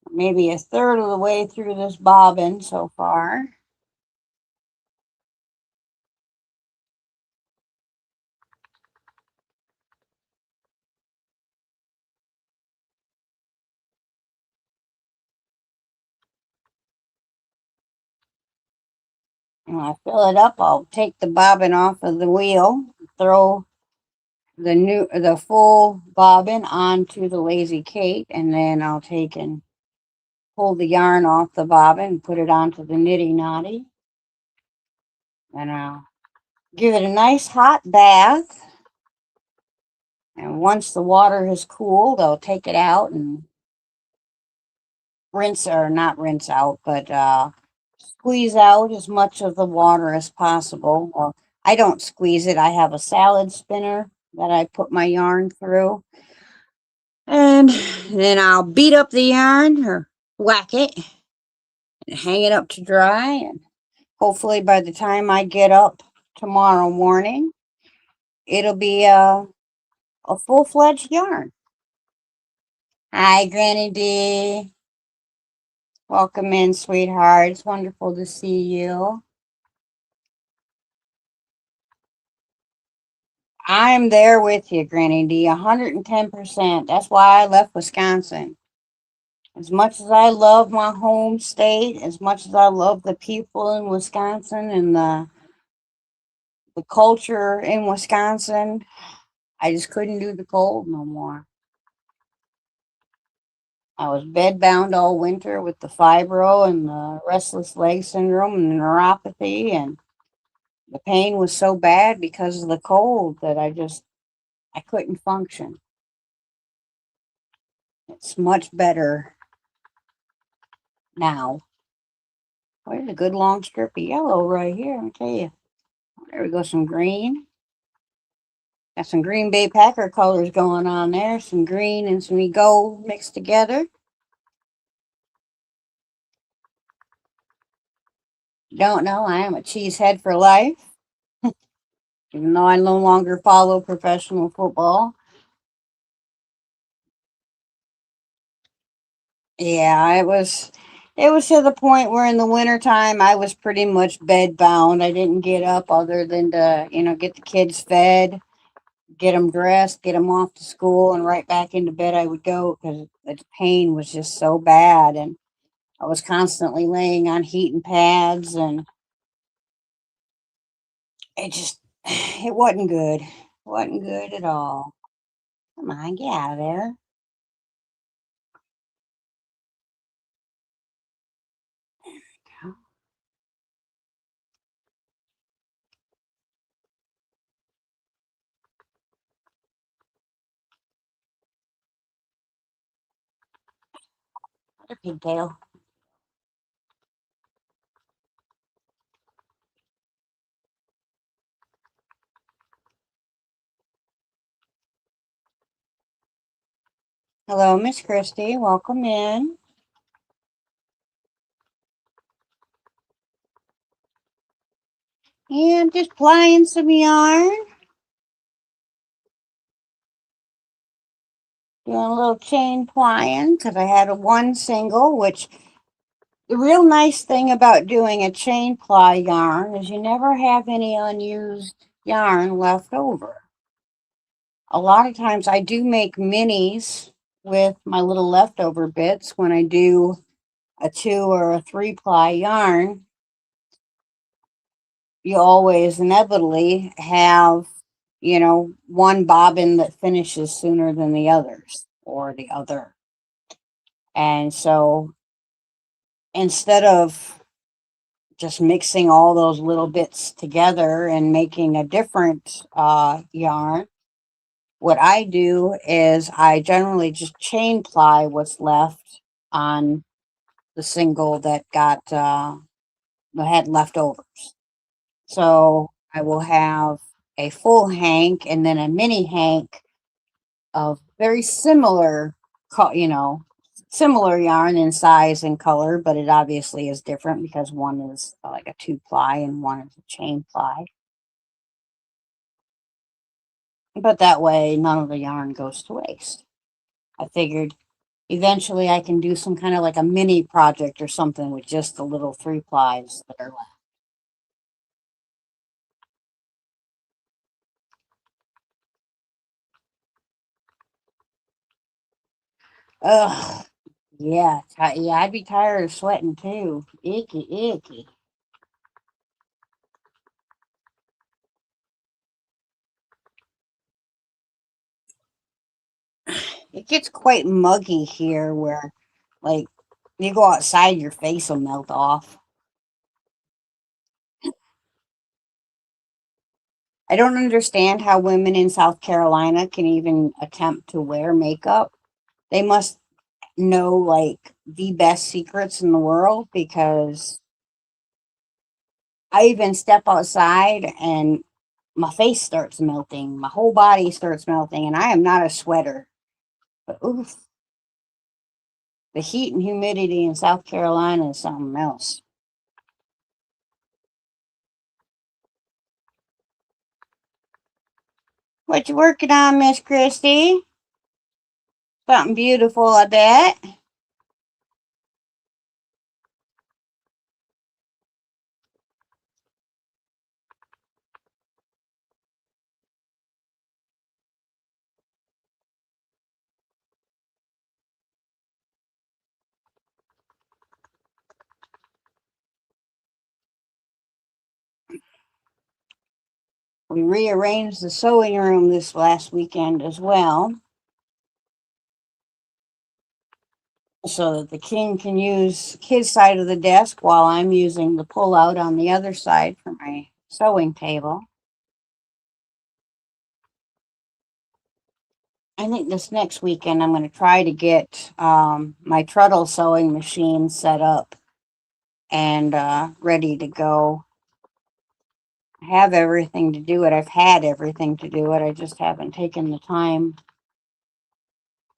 Maybe a third of the way through this bobbin so far. When I fill it up, I'll take the bobbin off of the wheel, throw the full bobbin onto the lazy Kate, and then I'll take and pull the yarn off the bobbin and put it onto the nitty knotty. And I'll give it a nice hot bath. And once the water has cooled, I'll take it out and rinse, or not rinse out, but squeeze out as much of the water as possible. Or I don't squeeze it. I have a salad spinner that I put my yarn through. And then I'll beat up the yarn or whack it and hang it up to dry. And hopefully by the time I get up tomorrow morning, it'll be a full-fledged yarn. Hi, Granny D. Welcome in, sweetheart. It's wonderful to see you. I'm there with you, Granny D, 110%. That's why I left Wisconsin. As much as I love my home state, as much as I love the people in Wisconsin and the culture in Wisconsin, I just couldn't do the cold no more. I was bedbound all winter with the fibro and the restless leg syndrome and the neuropathy, and The pain was so bad because of the cold that I couldn't function. It's much better now. There's a good long strip of yellow right here, I tell you. There we go, some green. Got some Green Bay Packer colors going on there. Some green and some gold mixed together. Don't know, I am a cheesehead for life. Even though I no longer follow professional football. Yeah, it was to the point where in the wintertime I was pretty much bed bound. I didn't get up other than to, get the kids fed, get them dressed, get them off to school, and right back into bed I would go because the pain was just so bad. And I was constantly laying on heating pads, and it just, it wasn't good. Wasn't good at all. Come on, get out of there. What a pigtail. Hello, Miss Christie. Welcome in. Yeah, I'm just plying some yarn. Doing a little chain plying because I had a one single, which the real nice thing about doing a chain ply yarn is you never have any unused yarn left over. A lot of times I do make minis with my little leftover bits when I do a 2 or 3 ply yarn. You always inevitably have, one bobbin that finishes sooner than the others or the other. And so instead of just mixing all those little bits together and making a different yarn, what I do is I generally just chain ply what's left on the single that had leftovers. So I will have a full hank and then a mini hank of very similar, similar yarn in size and color, but it obviously is different because one is like a 2-ply and one is a chain ply. But that way, none of the yarn goes to waste. I figured eventually I can do some kind of like a mini project or something with just the little 3-plies that are left. Ugh. Yeah, yeah, I'd be tired of sweating too. Icky, icky. It gets quite muggy here where, like, you go outside, your face will melt off. I don't understand how women in South Carolina can even attempt to wear makeup. They must know, like, the best secrets in the world because I even step outside and my face starts melting, my whole body starts melting, and I am not a sweater. But oof, the heat and humidity in South Carolina is something else. What you working on, Miss Christie? Something beautiful, I bet. We rearranged the sewing room this last weekend as well, so that the king can use his side of the desk while I'm using the pull out on the other side for my sewing table. I think this next weekend I'm going to try to get my treadle sewing machine set up and ready to go. I have everything to do it. I've had everything to do it. I just haven't taken the time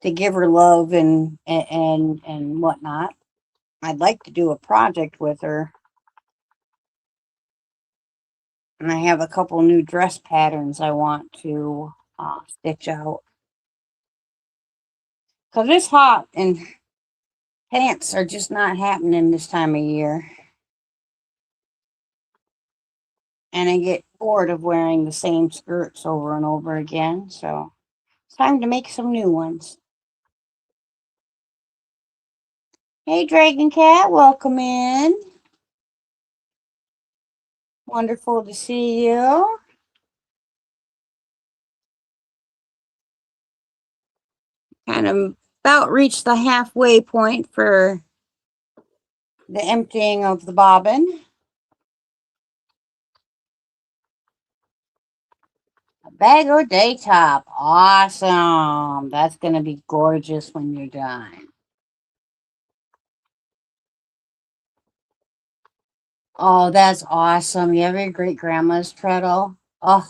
to give her love and whatnot. I'd like to do a project with her. And I have a couple new dress patterns I want to stitch out. Because it's hot and pants are just not happening this time of year. And I get bored of wearing the same skirts over and over again. So it's time to make some new ones. Hey, Dragon Cat, welcome in. Wonderful to see you. Kind of about reached the halfway point for the emptying of the bobbin. A bag or day top. Awesome. That's going to be gorgeous when you're done. Oh, that's awesome. You have your great grandma's treadle. Oh,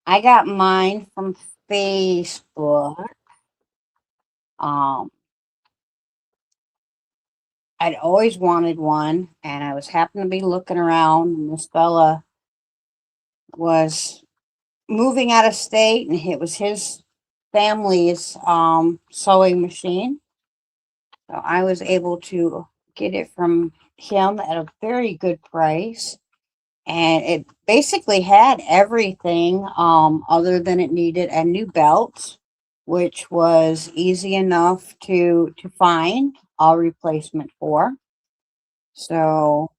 I got mine from Facebook. Um, I'd always wanted one, and I was happened to be looking around, and this fella was moving out of state, and it was his family's sewing machine. So I was able to get it from him at a very good price. And it basically had everything other than it needed a new belt, which was easy enough to find a replacement for. So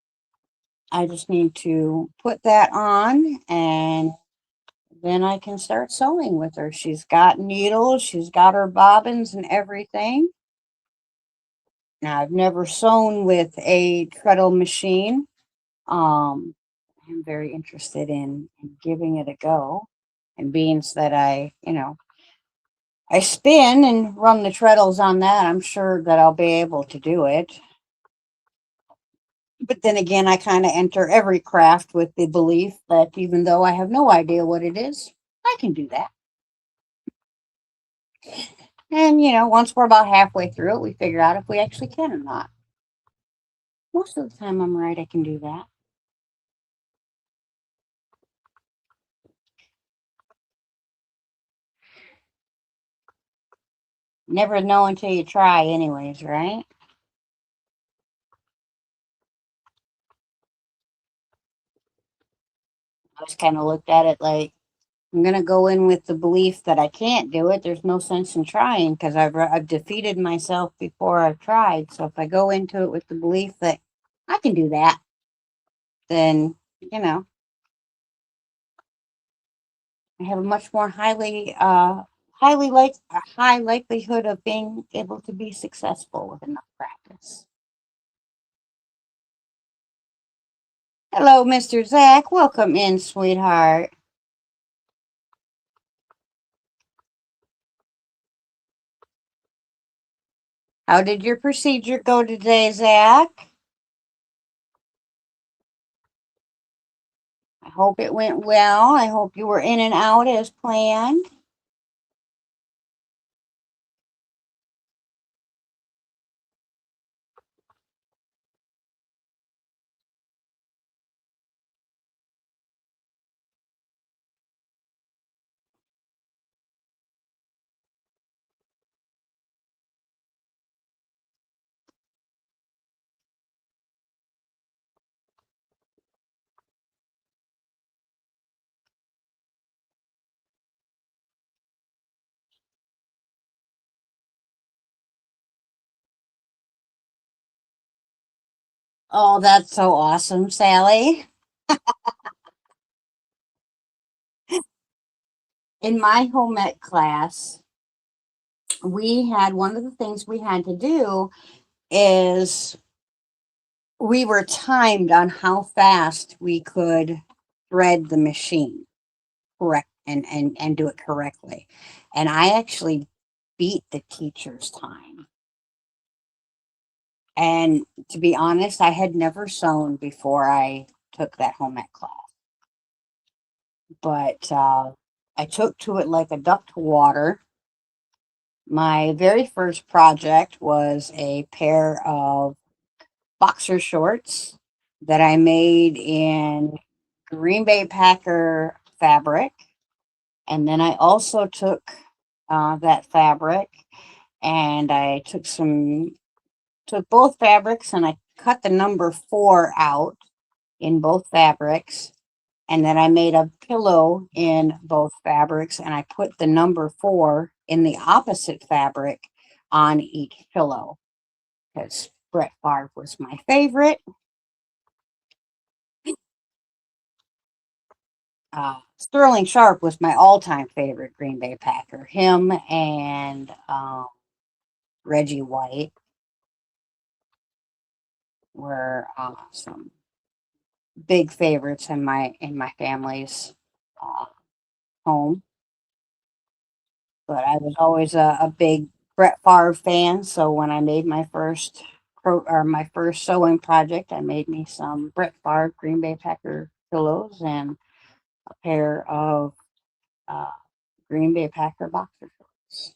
I just need to put that on and then I can start sewing with her. She's got needles, she's got her bobbins and everything. Now, I've never sewn with a treadle machine. I'm very interested in giving it a go. And being that I spin and run the treadles on that, I'm sure that I'll be able to do it. But then again, I kind of enter every craft with the belief that even though I have no idea what it is, I can do that. And, once we're about halfway through it, we figure out if we actually can or not. Most of the time, I'm right, I can do that. Never know until you try, anyways, right? I just kind of looked at it like I'm going to go in with the belief that I can't do it. There's no sense in trying because I've defeated myself before I've tried. So if I go into it with the belief that I can do that, then, I have a much more a high likelihood of being able to be successful with enough practice. Hello, Mr. Zach. Welcome in, sweetheart. How did your procedure go today, Zach? I hope it went well. I hope you were in and out as planned. Oh, that's so awesome, Sally. In my home ec class, we had one of the things we had to do is we were timed on how fast we could thread the machine correct and do it correctly. And I actually beat the teacher's time. And to be honest, I had never sewn before I took that home ec class. But I took to it like a duck to water. My very first project was a pair of boxer shorts that I made in Green Bay Packer fabric. And then I also took that fabric and I took both fabrics and I cut the number 4 out in both fabrics. And then I made a pillow in both fabrics and I put the number 4 in the opposite fabric on each pillow because Brett Favre was my favorite. Sterling Sharp was my all-time favorite Green Bay Packer. Him and Reggie White were some big favorites in my family's home. But I was always a big Brett Favre fan, so when I made my first sewing project, I made me some Brett Favre Green Bay Packer pillows and a pair of uh, Green Bay Packer boxer shorts.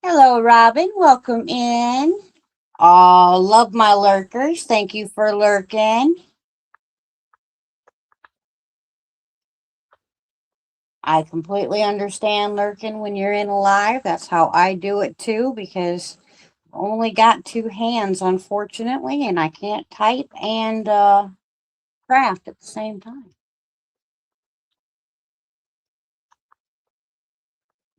Hello, Robin. Welcome in. Oh, love my lurkers. Thank you for lurking. I completely understand lurking when you're in a live. That's how I do it too, because I've only got 2 hands, unfortunately, and I can't type and craft at the same time.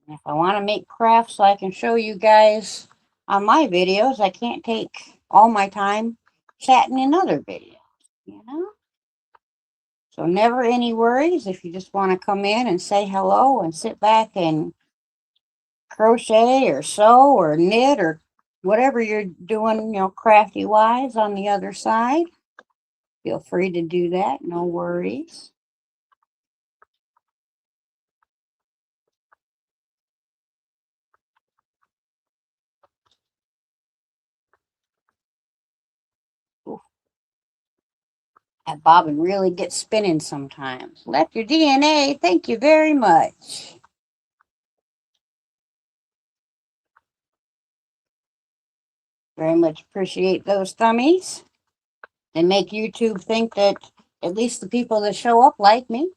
If I want to make crafts so I can show you guys on my videos, I can't take all my time chatting in other videos, you know? So never any worries if you just want to come in and say hello and sit back and crochet or sew or knit or whatever you're doing, crafty wise on the other side. Feel free to do that. No worries. That bobbin really gets spinning sometimes. Left your DNA. Thank you very much. Very much appreciate those thummies. They make YouTube think that at least the people that show up like me.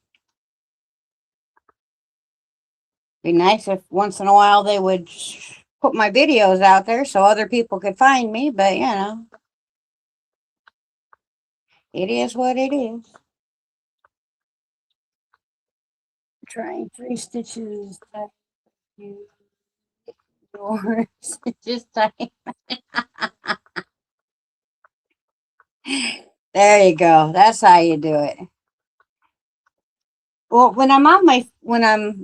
Be nice if once in a while they would put my videos out there so other people could find me, but it is what it is. Trying 3 stitches. Yours. Just type. There you go. That's how you do it. Well, when I'm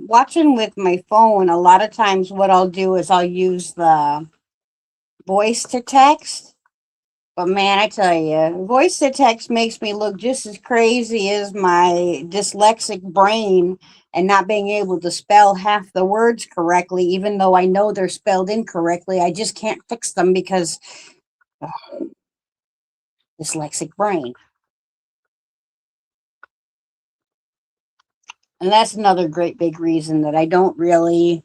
watching with my phone, a lot of times what I'll do is I'll use the voice to text. But man, I tell you, voice to text makes me look just as crazy as my dyslexic brain and not being able to spell half the words correctly, even though I know they're spelled incorrectly. I just can't fix them because dyslexic brain. And that's another great big reason that I don't really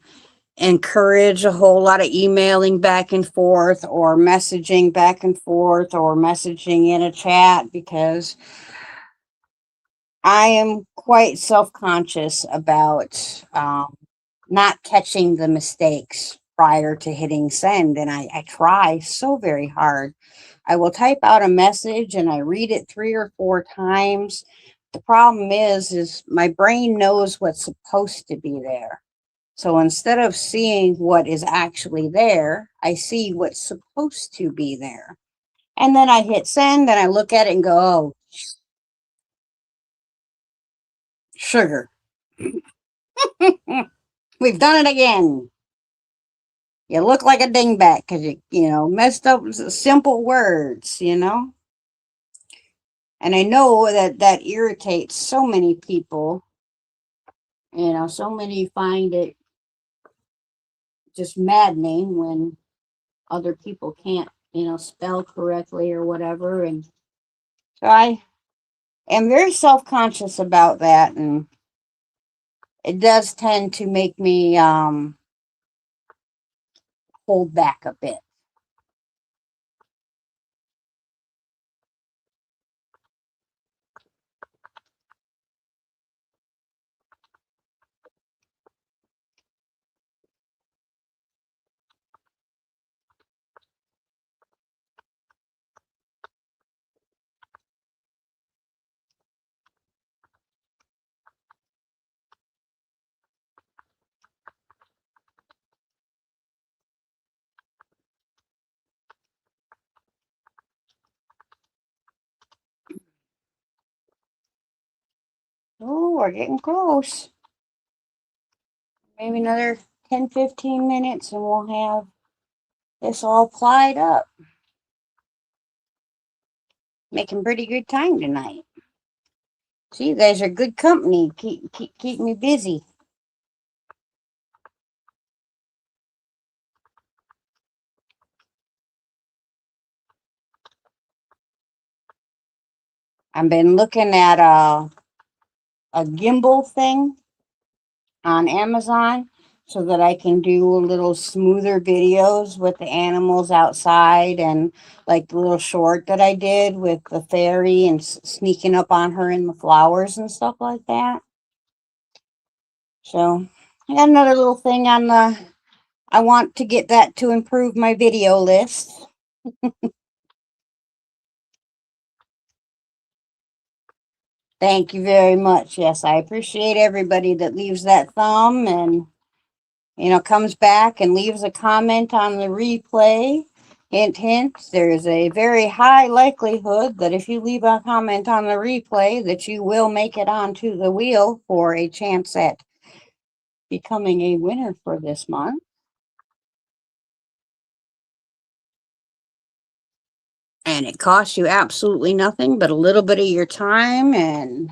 encourage a whole lot of emailing back and forth or messaging back and forth or messaging in a chat, because I am quite self-conscious about not catching the mistakes prior to hitting send. And I try so very hard. I will type out a message and I read it 3 or 4 times. The problem is my brain knows what's supposed to be there. So instead of seeing what is actually there, I see what's supposed to be there. And then I hit send and I look at it and go, oh, sugar. We've done it again. You look like a dingbat because you messed up simple words, And I know that that irritates so many people. You know, so many find it just maddening when other people can't, you know, spell correctly or whatever. And so I am very self conscious about that. And it does tend to make me hold back a bit. Oh, we're getting close. Maybe another 10-15 minutes and we'll have this all plied up. Making pretty good time tonight. See, you guys are good company. Keep me busy. I've been looking at a gimbal thing on Amazon so that I can do little smoother videos with the animals outside, and like the little short that I did with the fairy and sneaking up on her in the flowers and stuff like that. So I got another little thing on the, I want to get that to improve my video list. Thank you very much. Yes, I appreciate everybody that leaves that thumb and, you know, comes back and leaves a comment on the replay. Hint, hint, there's a very high likelihood that if you leave a comment on the replay that you will make it onto the wheel for a chance at becoming a winner for this month. And it costs you absolutely nothing but a little bit of your time and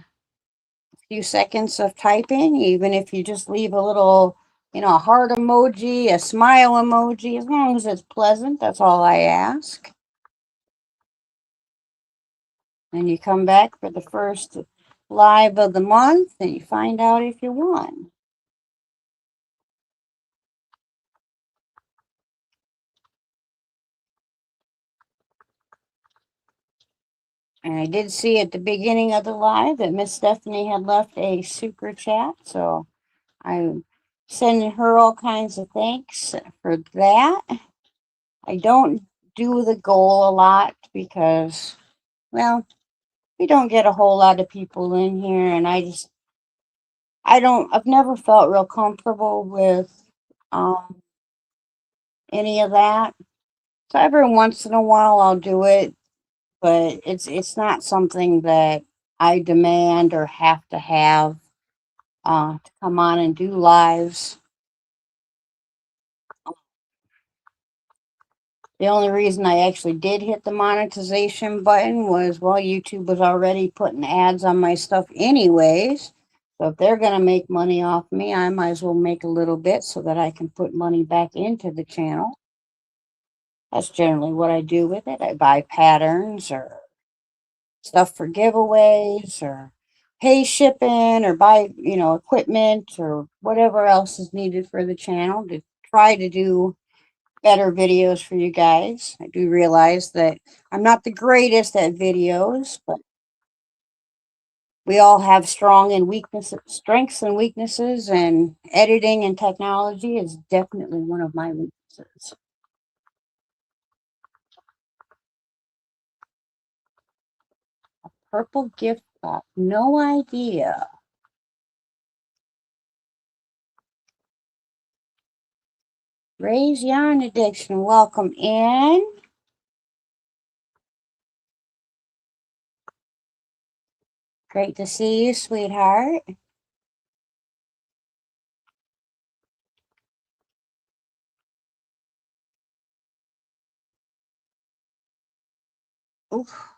few seconds of typing, even if you just leave a little, you know, a heart emoji, a smile emoji, as long as it's pleasant, that's all I ask. And you come back for the first live of the month and you find out if you won. And I did see at the beginning of the live that Miss Stephanie had left a super chat, so I'm sending her all kinds of thanks for that. I don't do the goal a lot because, well, we don't get a whole lot of people in here, and I've never felt real comfortable with um, any of that. So every once in a while I'll do it, but it's not something that I demand or have to have to come on and do lives. The only reason I actually did hit the monetization button was, well, YouTube was already putting ads on my stuff anyways. So if they're going to make money off me, I might as well make a little bit so that I can put money back into the channel. That's generally what I do with it. I buy patterns or stuff for giveaways or pay shipping or buy, you know, equipment or whatever else is needed for the channel to try to do better videos for you guys. I do realize that I'm not the greatest at videos, but we all have strengths and weaknesses, and editing and technology is definitely one of my weaknesses. Purple gift box, no idea. Raise Yarn Addiction, welcome in. Great to see you, sweetheart. Oof.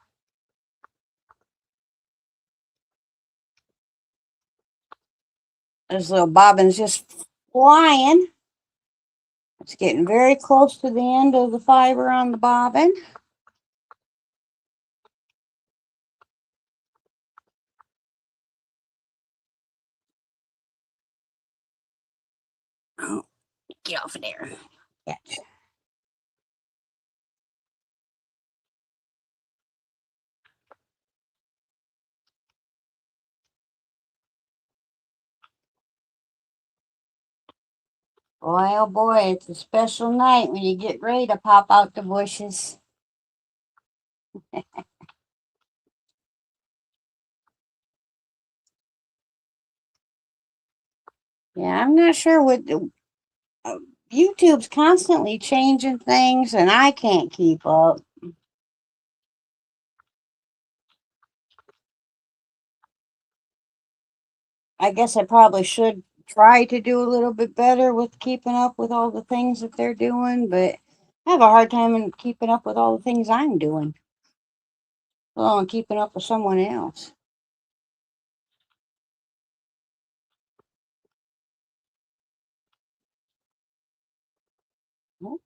This little bobbin's just flying. It's getting very close to the end of the fiber on the bobbin. Oh, get off of there. Catch. Boy, oh boy, it's a special night when you get ready to pop out the bushes. Yeah, I'm not sure what YouTube's constantly changing things and I can't keep up. I guess I probably should try to do a little bit better with keeping up with all the things that they're doing, but I have a hard time in keeping up with all the things I'm doing. Well, I'm keeping up with someone else. Oh,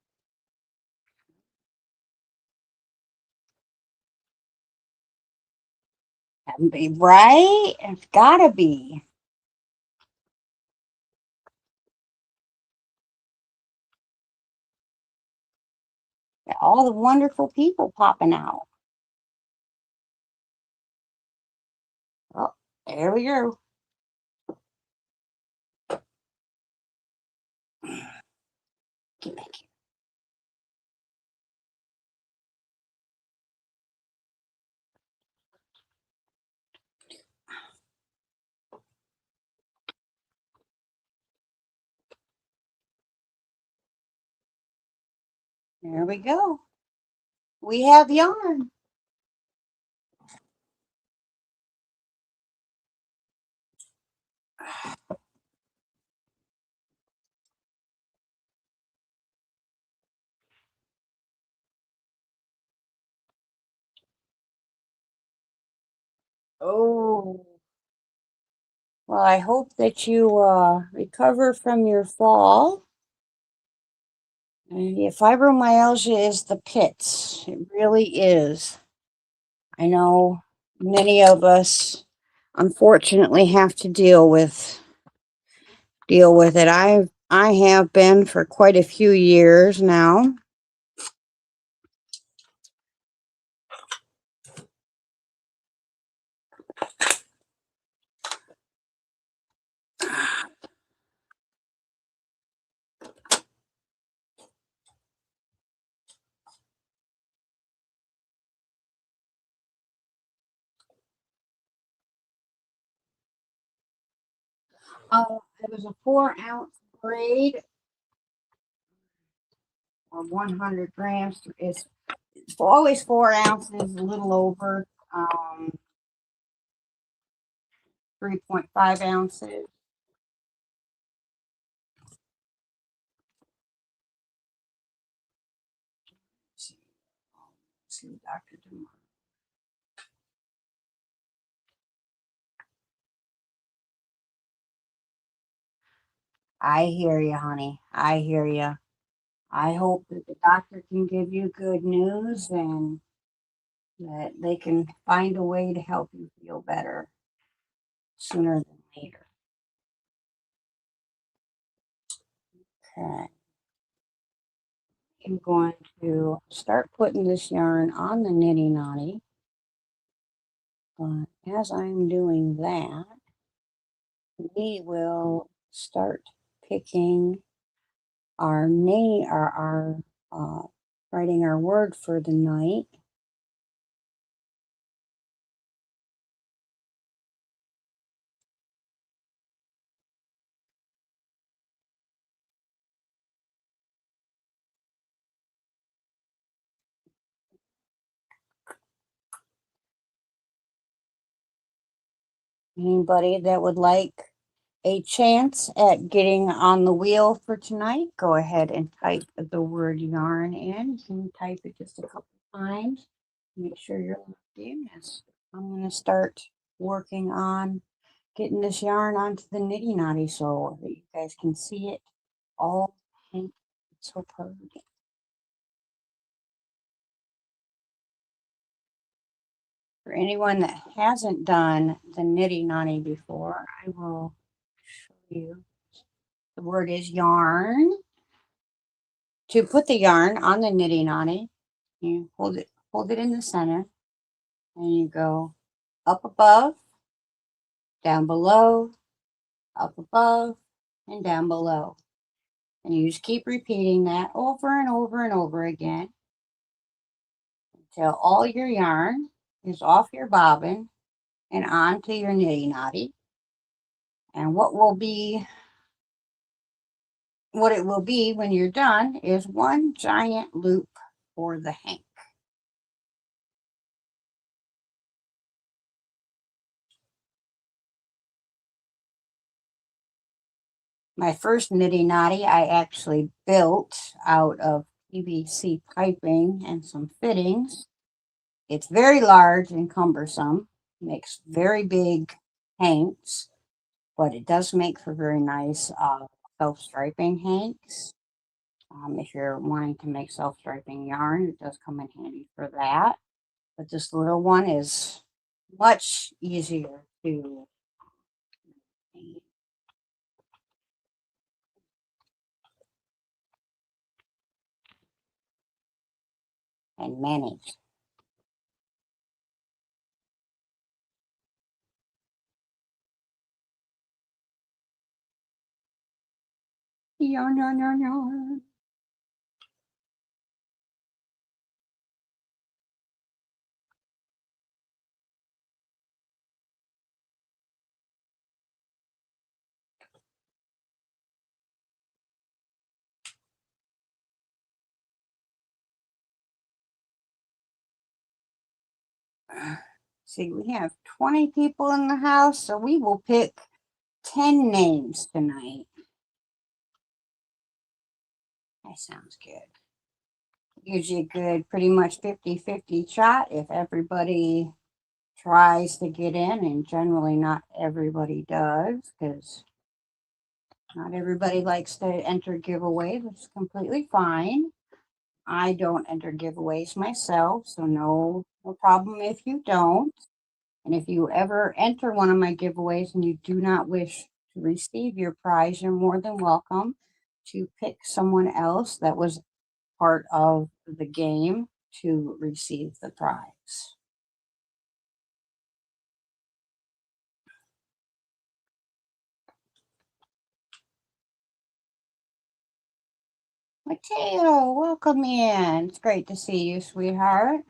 right? It's gotta be. All the wonderful people popping out. Oh, there we go. Get back here. There we go. We have yarn. Oh, well, I hope that you recover from your fall. And yeah, fibromyalgia is the pits. It really is. I know many of us unfortunately have to deal with it. I have been for quite a few years now. It was a 4-ounce braid or 100 grams. It's always 4 ounces, a little over 3.5 ounces. See Dr. Dumont. I hear you, honey. I hear you. I hope that the doctor can give you good news and that they can find a way to help you feel better sooner than later. Okay. I'm going to start putting this yarn on the nitty knotty. But as I'm doing that, we will start picking our name, writing our word for the night. Anybody that would like a chance at getting on the wheel for tonight, go ahead and type the word yarn in. You can type it just a couple times. Make sure you're logged in. Yes. I'm going to start working on getting this yarn onto the nitty knotty so that you guys can see it all. It's so pretty. For anyone that hasn't done the nitty knotty before, I will show you. The word is yarn. To put the yarn on the nitty knotty, you hold it in the center, and you go up above, down below, up above, and down below. And you just keep repeating that over and over and over again until all your yarn is off your bobbin and onto your nitty knotty. And what it will be when you're done is one giant loop for the hank. My first nitty knotty I actually built out of PVC piping and some fittings. It's very large and cumbersome, makes very big hanks, but it does make for very nice self-striping hanks. If you're wanting to make self-striping yarn, it does come in handy for that. But this little one is much easier to make. And manage. Yarn, yarn, yarn, yarn. See, we have 20 people in the house, so we will pick 10 names tonight. That sounds good. Gives you a good, pretty much 50-50 shot if everybody tries to get in, and generally not everybody does, because not everybody likes to enter giveaways. It's completely fine. I don't enter giveaways myself, so no problem if you don't. And if you ever enter one of my giveaways and you do not wish to receive your prize, you're more than welcome to pick someone else that was part of the game to receive the prize. Mateo, welcome in. It's great to see you, sweetheart.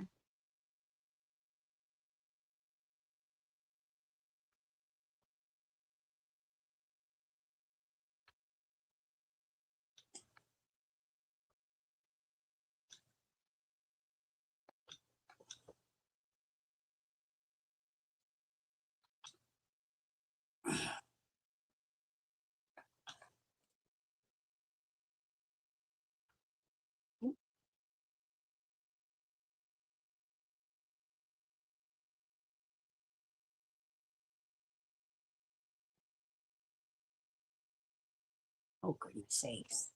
Oh, goodness sakes.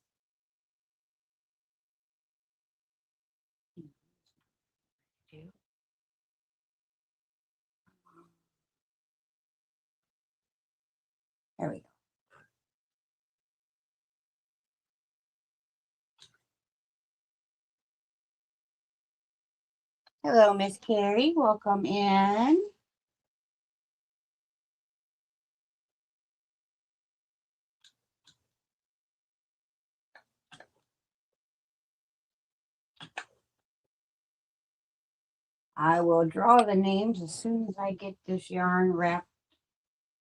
There we go. Hello, Miss Carrie. Welcome in. I will draw the names as soon as I get this yarn wrapped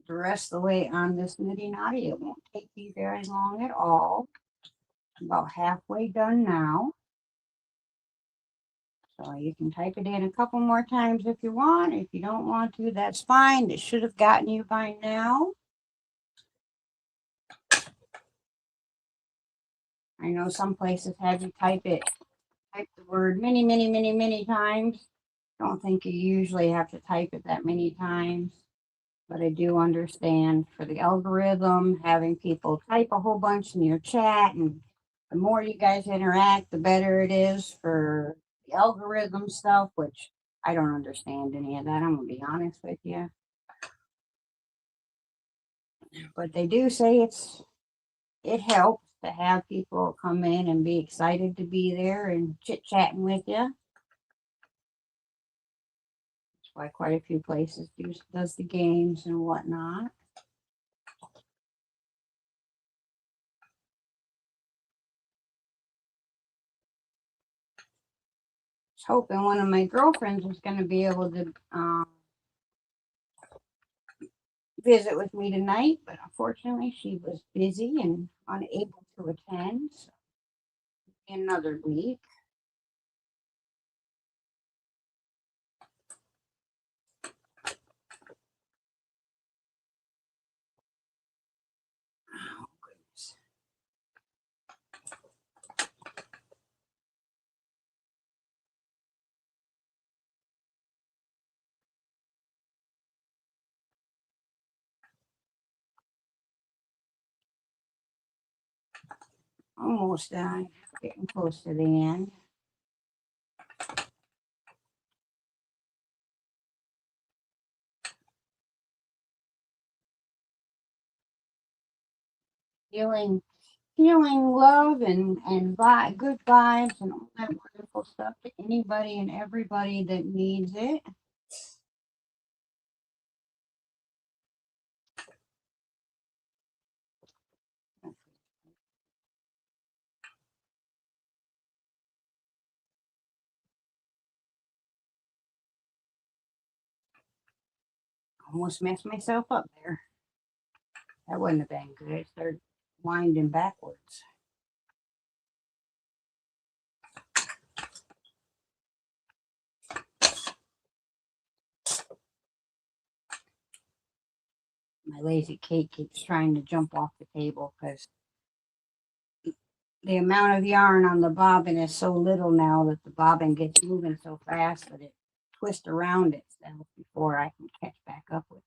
the rest of the way on this nitty knotty. It won't take me very long at all. I'm about halfway done now. So you can type it in a couple more times if you want. If you don't want to, that's fine. It should have gotten you by now. I know some places have you type the word many times. Don't think you usually have to type it that many times. But I do understand for the algorithm, having people type a whole bunch in your chat, and the more you guys interact, the better it is for the algorithm stuff, which I don't understand any of that. I'm going to be honest with you. But they do say it helps to have people come in and be excited to be there and chit-chatting with you. That's why quite a few places does the games and whatnot. Was hoping one of my girlfriends was going to be able to visit with me tonight, but unfortunately she was busy and unable to attend. So another week. Oh goodness. Almost done. Getting close to the end. Feeling love and good vibes and all that wonderful stuff to anybody and everybody that needs it. Almost messed myself up there. That wouldn't have been good. I started winding backwards. My lazy Kate keeps trying to jump off the table because the amount of yarn on the bobbin is so little now that the bobbin gets moving so fast that it twists around itself before I can catch back up with it.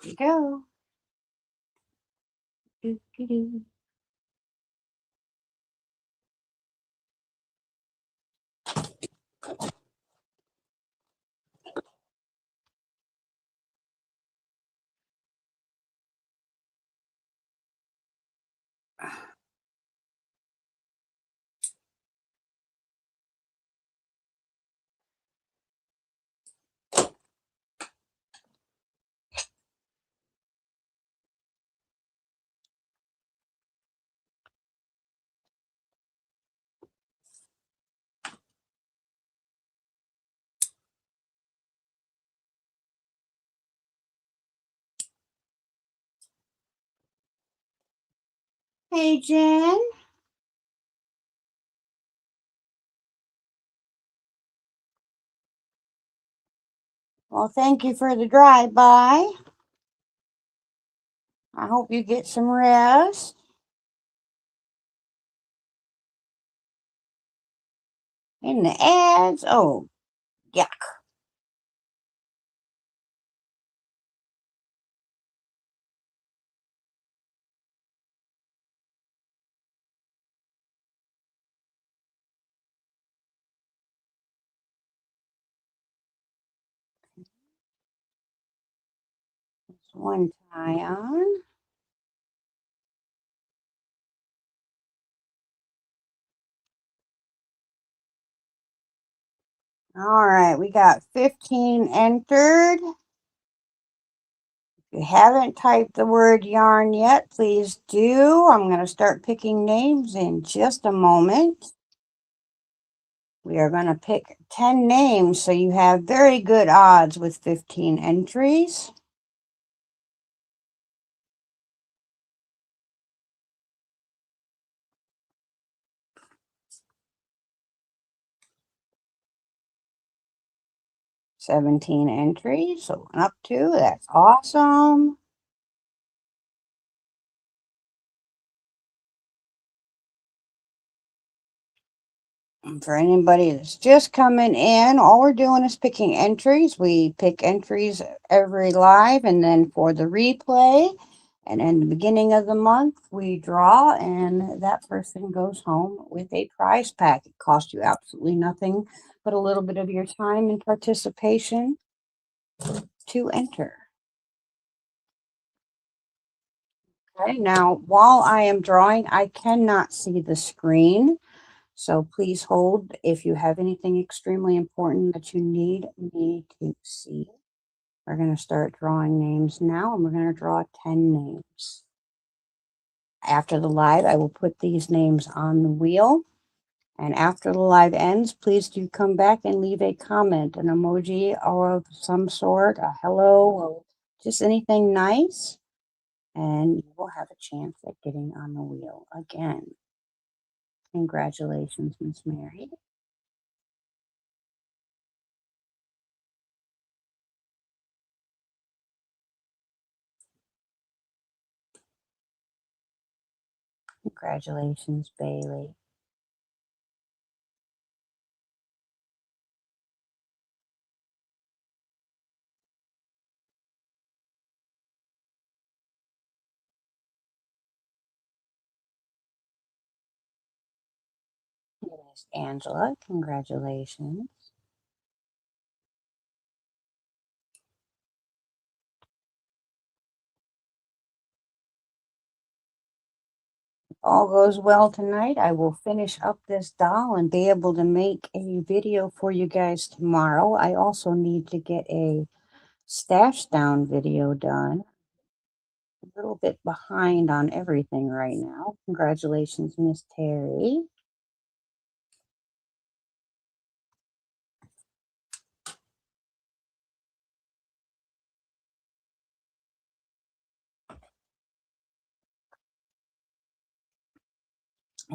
Here you go. Doo-doo-doo. Hey, Jen. Well, thank you for the drive-by. I hope you get some rest. In the ads. Oh, yuck. There's one tie on. All right, we got 15 entered. If If you haven't typed the word yarn yet, please do. I'm going to start picking names in just a moment. We are going to pick 10 names, so you have very good odds with 15 entries. $17 entries, so up to, that's awesome. For anybody that's just coming in, all we're doing is picking entries. We pick entries every live, and then for the replay, and in the beginning of the month, we draw, and that person goes home with a prize pack. It costs you absolutely nothing but a little bit of your time and participation to enter. Okay, now while I am drawing, I cannot see the screen. So please hold if you have anything extremely important that you need me to see. We're going to start drawing names now, and we're going to draw 10 names. After the live, I will put these names on the wheel. And after the live ends, please do come back and leave a comment, an emoji of some sort, a hello, or just anything nice. And you will have a chance at getting on the wheel again. Congratulations, Miss Mary. Congratulations, Bailey. Miss Angela, congratulations. If all goes well tonight, I will finish up this doll and be able to make a video for you guys tomorrow. I also need to get a stash down video done. A little bit behind on everything right now. Congratulations, Miss Terry.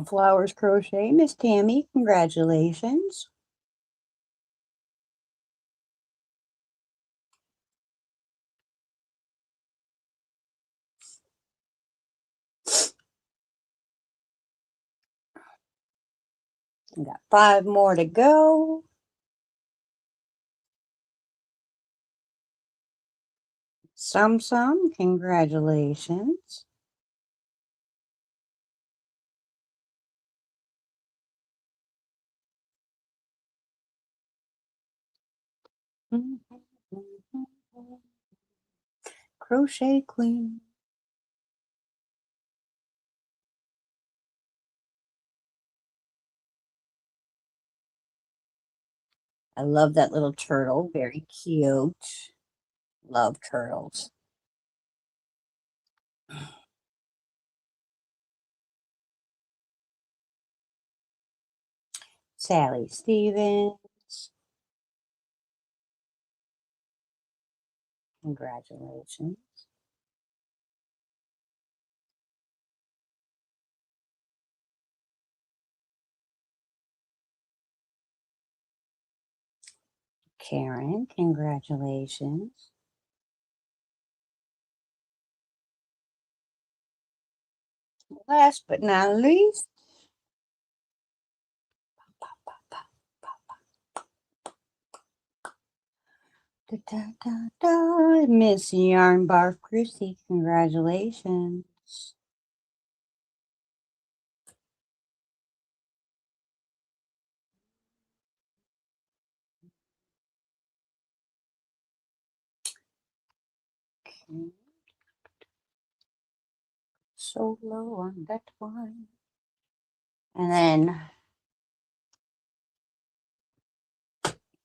Flowers Crochet, Miss Tammy, congratulations. We got 5 more to go. Some, congratulations. Crochet Queen. I love that little turtle. Very cute. Love turtles. Sally Stevens. Congratulations. Karen, congratulations. Last but not least, Miss Yarn Barf Chrissy, congratulations. Okay. So low on that one. And then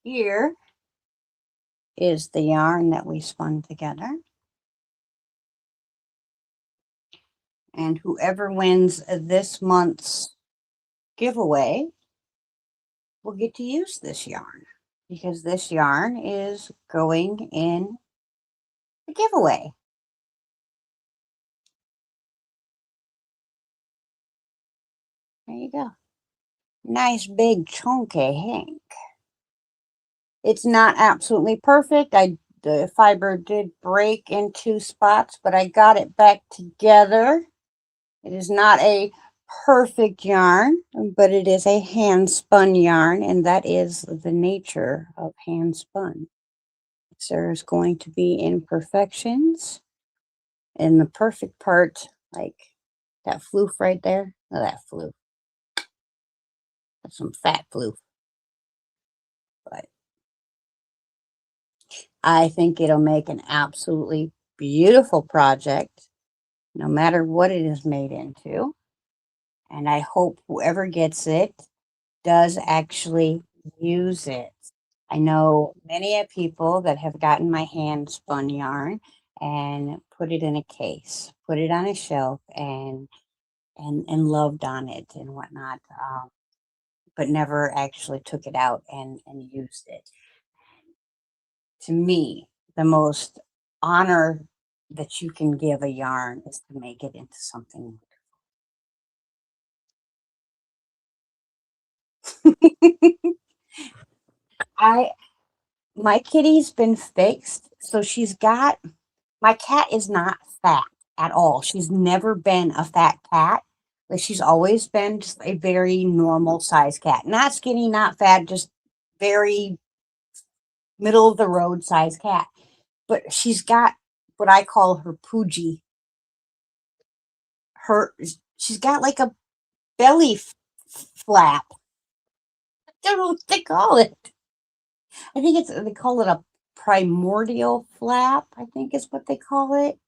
here is the yarn that we spun together. And whoever wins this month's giveaway will get to use this yarn, because this yarn is going in the giveaway. There you go. Nice big chunky hank. It's not absolutely perfect. The fiber did break in 2 spots, but I got it back together. It is not a perfect yarn, but it is a hand spun yarn, and that is the nature of hand spun. There's going to be imperfections, and the perfect part, like that floof right there. Oh, that floof. That's some fat floof. But I think it'll make an absolutely beautiful project, no matter what it is made into. And I hope whoever gets it does actually use it. I know many people that have gotten my hand spun yarn and put it in a case, put it on a shelf, and loved on it and whatnot, but never actually took it out and used it. To me, the most honor that you can give a yarn is to make it into something. I My kitty's been fixed, so my cat is not fat at all. She's never been a fat cat. Like, she's always been just a very normal size cat. Not skinny, not fat, just very middle of the road size cat. But she's got what I call her poogie. She's got like a belly flap. I don't know what they call it. I think they call it a primordial flap, I think is what they call it.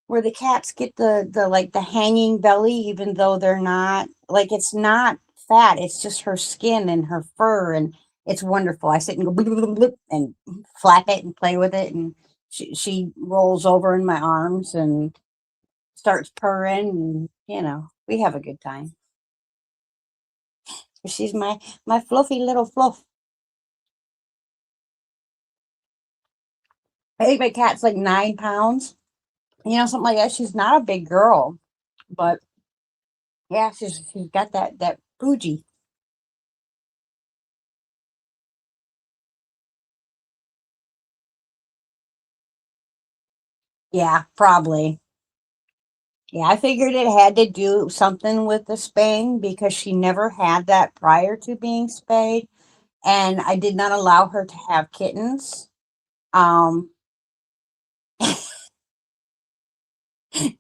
Where the cats get the like the hanging belly, even though they're not, like, it's not fat, it's just her skin and her fur, and it's wonderful. I sit and go blip, blip, blip, and flap it and play with it, and she rolls over in my arms and starts purring, and we have a good time. She's my fluffy little fluff. I think my cat's like 9 pounds, something like that. She's not a big girl, but yeah, she's got that bougie. Yeah, probably. Yeah, I figured it had to do something with the spaying, because she never had that prior to being spayed, and I did not allow her to have kittens. Um,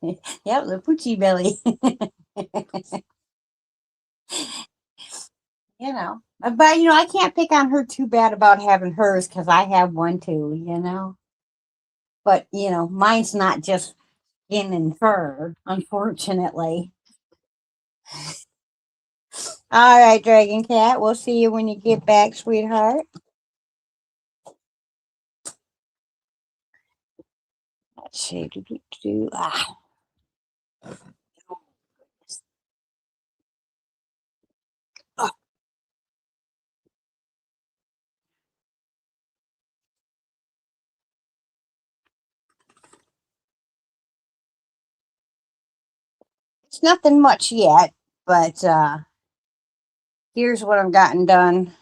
yep, the poochie belly. But I can't pick on her too bad about having hers, because I have one too. But mine's not just skin and fur, unfortunately. All right, Dragon Cat. We'll see you when you get back, sweetheart. Let's see. Oh, it's nothing much yet, but here's what I've gotten done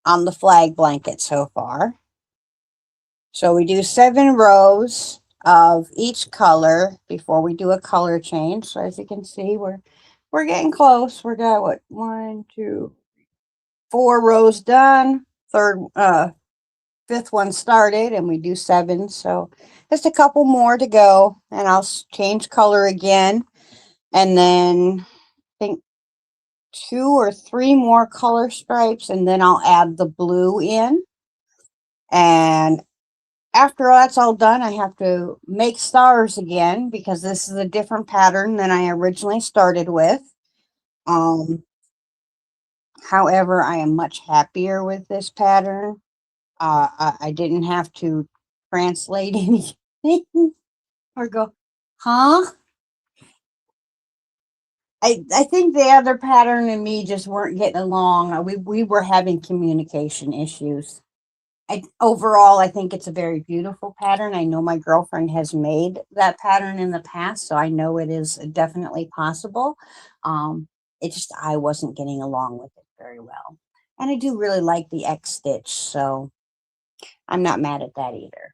on the flag blanket so far. So we do 7 rows of each color before we do a color change. So as you can see, we're getting close. We got what, 1, 2, 4 rows done. Fifth one started, and we do 7. So just a couple more to go, and I'll change color again, and then I think 2 or 3 more color stripes, and then I'll add the blue in. And after that's all done, I have to make stars again, because this is a different pattern than I originally started with. However, I am much happier with this pattern. I didn't have to translate anything or go, huh? I think the other pattern and me just weren't getting along. We were having communication issues. Overall, I think it's a very beautiful pattern. I know my girlfriend has made that pattern in the past, so I know it is definitely possible. It just I wasn't getting along with it very well, and I do really like the X stitch, so I'm not mad at that either.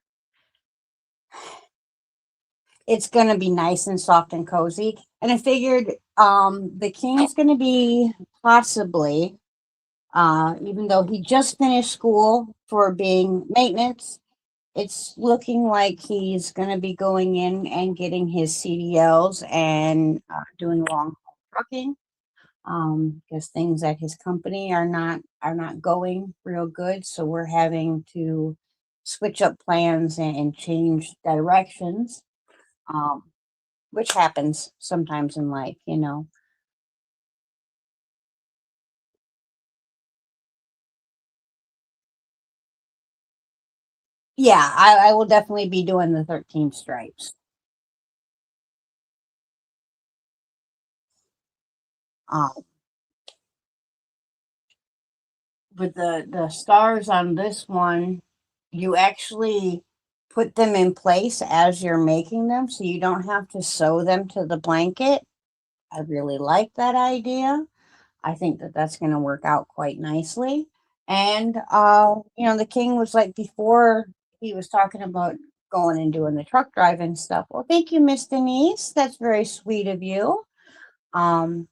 It's gonna be nice and soft and cozy, and I figured the king's gonna be possibly, even though he just finished school for being maintenance, it's looking like he's going to be going in and getting his CDLs and doing long haul trucking, because things at his company are not going real good. So we're having to switch up plans and change directions, um, which happens sometimes in life. Yeah, I will definitely be doing the 13 stripes. Um, but the stars on this one, you actually put them in place as you're making them, so you don't have to sew them to the blanket. I really like that idea. I think that that's going to work out quite nicely. And the king was like, before he was talking about going and doing the truck drive and stuff. Well, thank you, Miss Denise. That's very sweet of you. Um,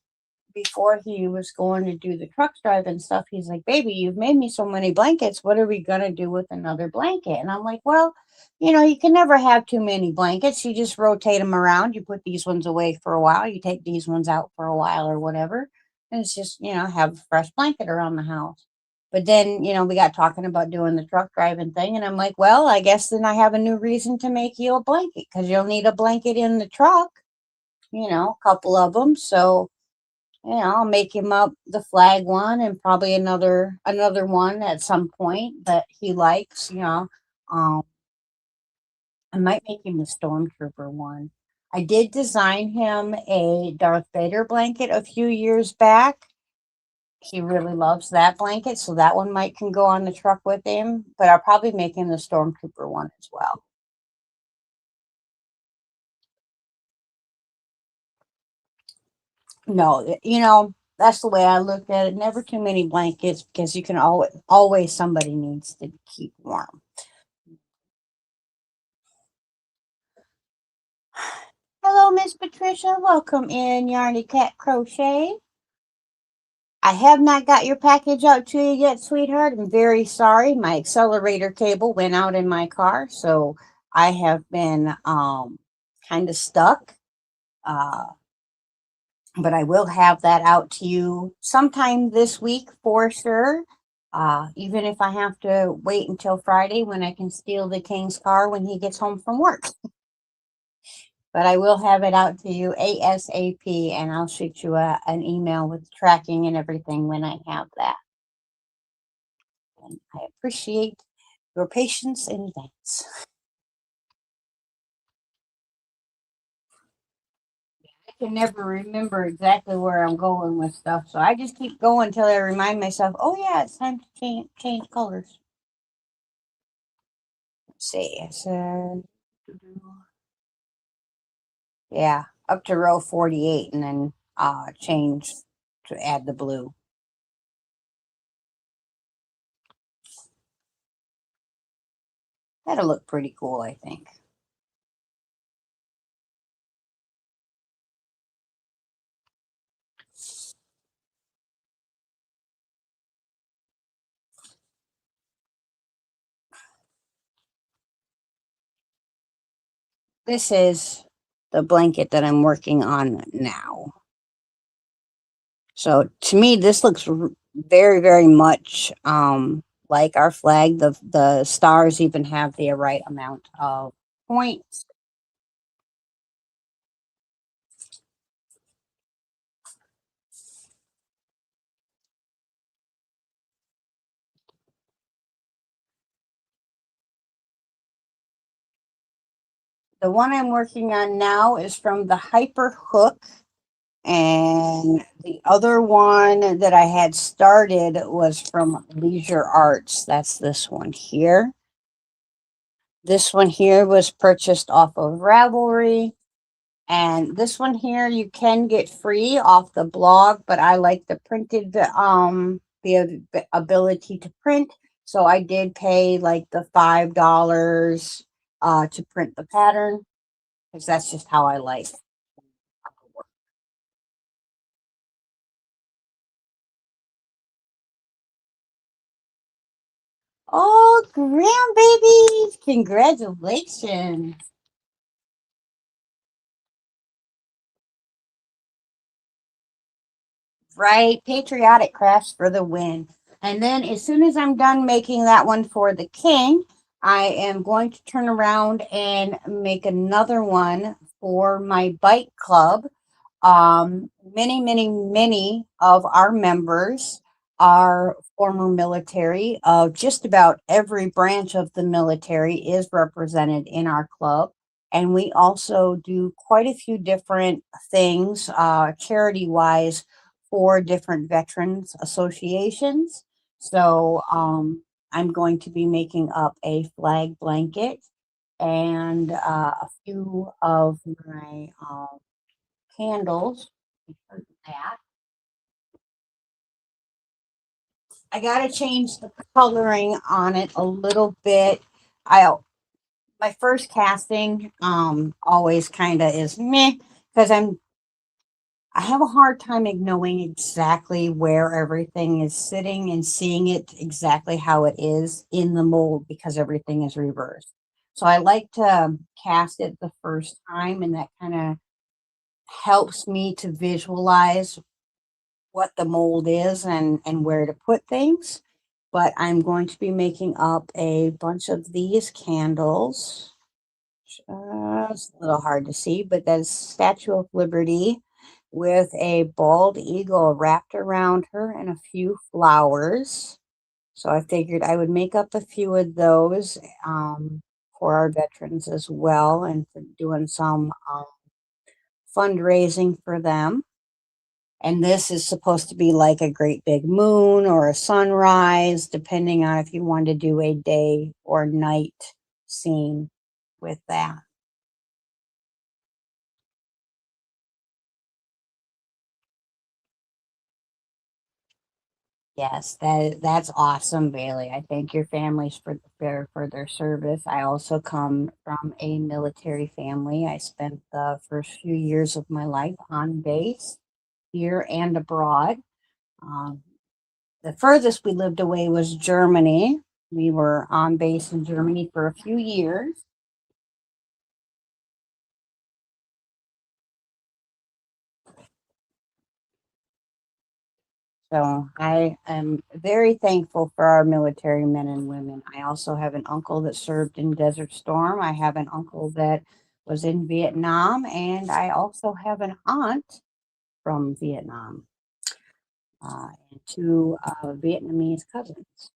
Before he was going to do the truck drive and stuff, he's like, "Baby, you've made me so many blankets. What are we gonna do with another blanket?" And I'm like, "Well, you can never have too many blankets. You just rotate them around. You put these ones away for a while. You take these ones out for a while or whatever, and it's just have a fresh blanket around the house." But then, we got talking about doing the truck driving thing, and I'm like, "Well, I guess then I have a new reason to make you a blanket because you'll need a blanket in the truck. A couple of them, so." Yeah, I'll make him up the flag one and probably another one at some point that he likes. Um, I might make him the stormtrooper one. I did design him a Darth Vader blanket a few years back. He really loves that blanket, so that one might can go on the truck with him. But I'll probably make him the stormtrooper one as well. No, that's the way I looked at it. Never too many blankets because you can always somebody needs to keep warm. Hello, Miss Patricia. Welcome in, Yarny Cat Crochet. I have not got your package out to you yet, sweetheart. I'm very sorry. My accelerator cable went out in my car, so I have been kind of stuck. Uh, but I will have that out to you sometime this week for sure. Even if I have to wait until Friday when I can steal the king's car when he gets home from work. But I will have it out to you ASAP, and I'll shoot you an email with tracking and everything when I have that. And I appreciate your patience in advance. I can never remember exactly where I'm going with stuff, so I just keep going until I remind myself, oh yeah, it's time to change colors. Let's see, so yeah, up to row 48, and then change to add the blue. That'll look pretty cool, I think. This is the blanket that I'm working on now. So to me, this looks very, very much like our flag. The stars even have the right amount of points. The one I'm working on now is from the Hyper Hook And the other one that I had started was from Leisure Arts. That's this one here. This one here was purchased off of Ravelry. And this one here you can get free off the blog, but I like the printed the ability to print. So I did pay like the $5 to print the pattern because that's just how I like. Oh, grandbabies! Congratulations. Right? Patriotic crafts for the win. And then as soon as I'm done making that one for the king, I am going to turn around and make another one for my bike club. Many of our members are former military. Just about every branch of the military is represented in our club. And we also do quite a few different things, charity wise, for different veterans associations. So I'm going to be making up a flag blanket and a few of my candles. That I gotta change the coloring on it a little bit. I My first casting always kind of is meh because I have a hard time knowing exactly where everything is sitting and seeing it exactly how it is in the mold because everything is reversed. So I like to cast it the first time, and that kind of helps me to visualize what the mold is and where to put things. But I'm going to be making up a bunch of these candles. It's a little hard to see, but that's Statue of Liberty with a bald eagle wrapped around her and a few flowers. So I figured I would make up a few of those for our veterans as well and for doing some fundraising for them. And this is supposed to be like a great big moon or a sunrise, depending on if you want to do a day or night scene with that. Yes, that's awesome, Bailey. I thank your families for their service. I also come from a military family. I spent the first few years of my life on base here and abroad. Um, the furthest we lived away was Germany. We were on base in Germany for a few years. So I am very thankful for our military men and women. I also have an uncle that served in Desert Storm. I have an uncle that was in Vietnam, and I also have an aunt from Vietnam and two Vietnamese cousins.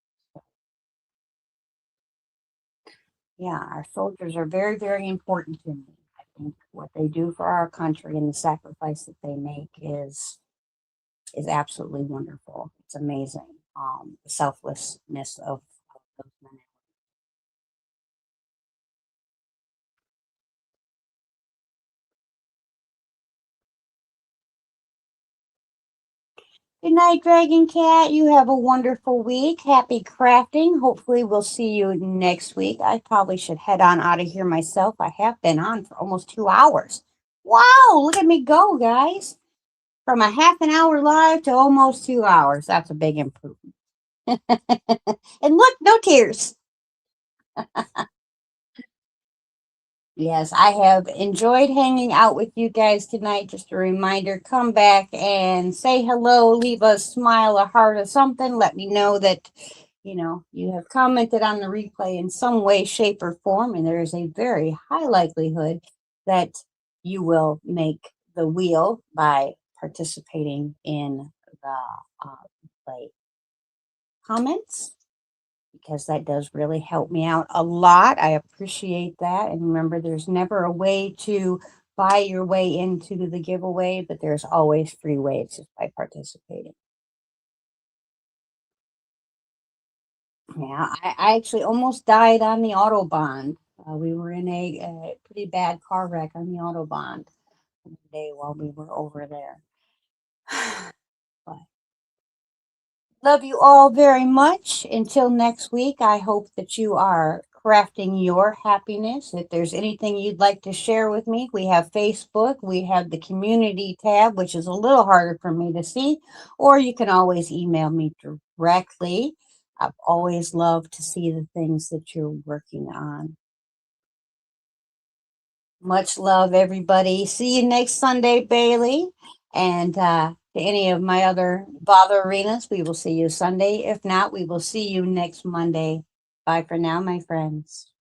Yeah, our soldiers are very important to me. I think what they do for our country and the sacrifice that they make is absolutely wonderful. It's amazing. The selflessness of those men. Good night, Dragon Cat. You have a wonderful week. Happy crafting. Hopefully, we'll see you next week. I probably should head on out of here myself. I have been on for almost 2 hours. Wow, look at me go, guys. From a half an hour live to almost 2 hours. That's a big improvement. And look, no tears. Yes, I have enjoyed hanging out with you guys tonight. Just a reminder, come back and say hello, leave a smile, a heart, or something. Let me know that, you have commented on the replay in some way, shape, or form. And there is a very high likelihood that you will make the wheel by participating in the replay comments because that does really help me out a lot. I appreciate that. And remember, there's never a way to buy your way into the giveaway, but there's always free ways just by participating. Yeah, I actually almost died on the Autobahn. We were in a pretty bad car wreck on the Autobahn one day while we were over there. But love you all very much. Until next week, I hope that you are crafting your happiness. If there's anything you'd like to share with me, we have Facebook, we have the community tab, which is a little harder for me to see, or you can always email me directly. I've always loved to see the things that you're working on. Much love, everybody. See you next Sunday, Bailey. And to any of my other botherinas, we will see you Sunday. If not, we will see you next Monday. Bye for now, my friends.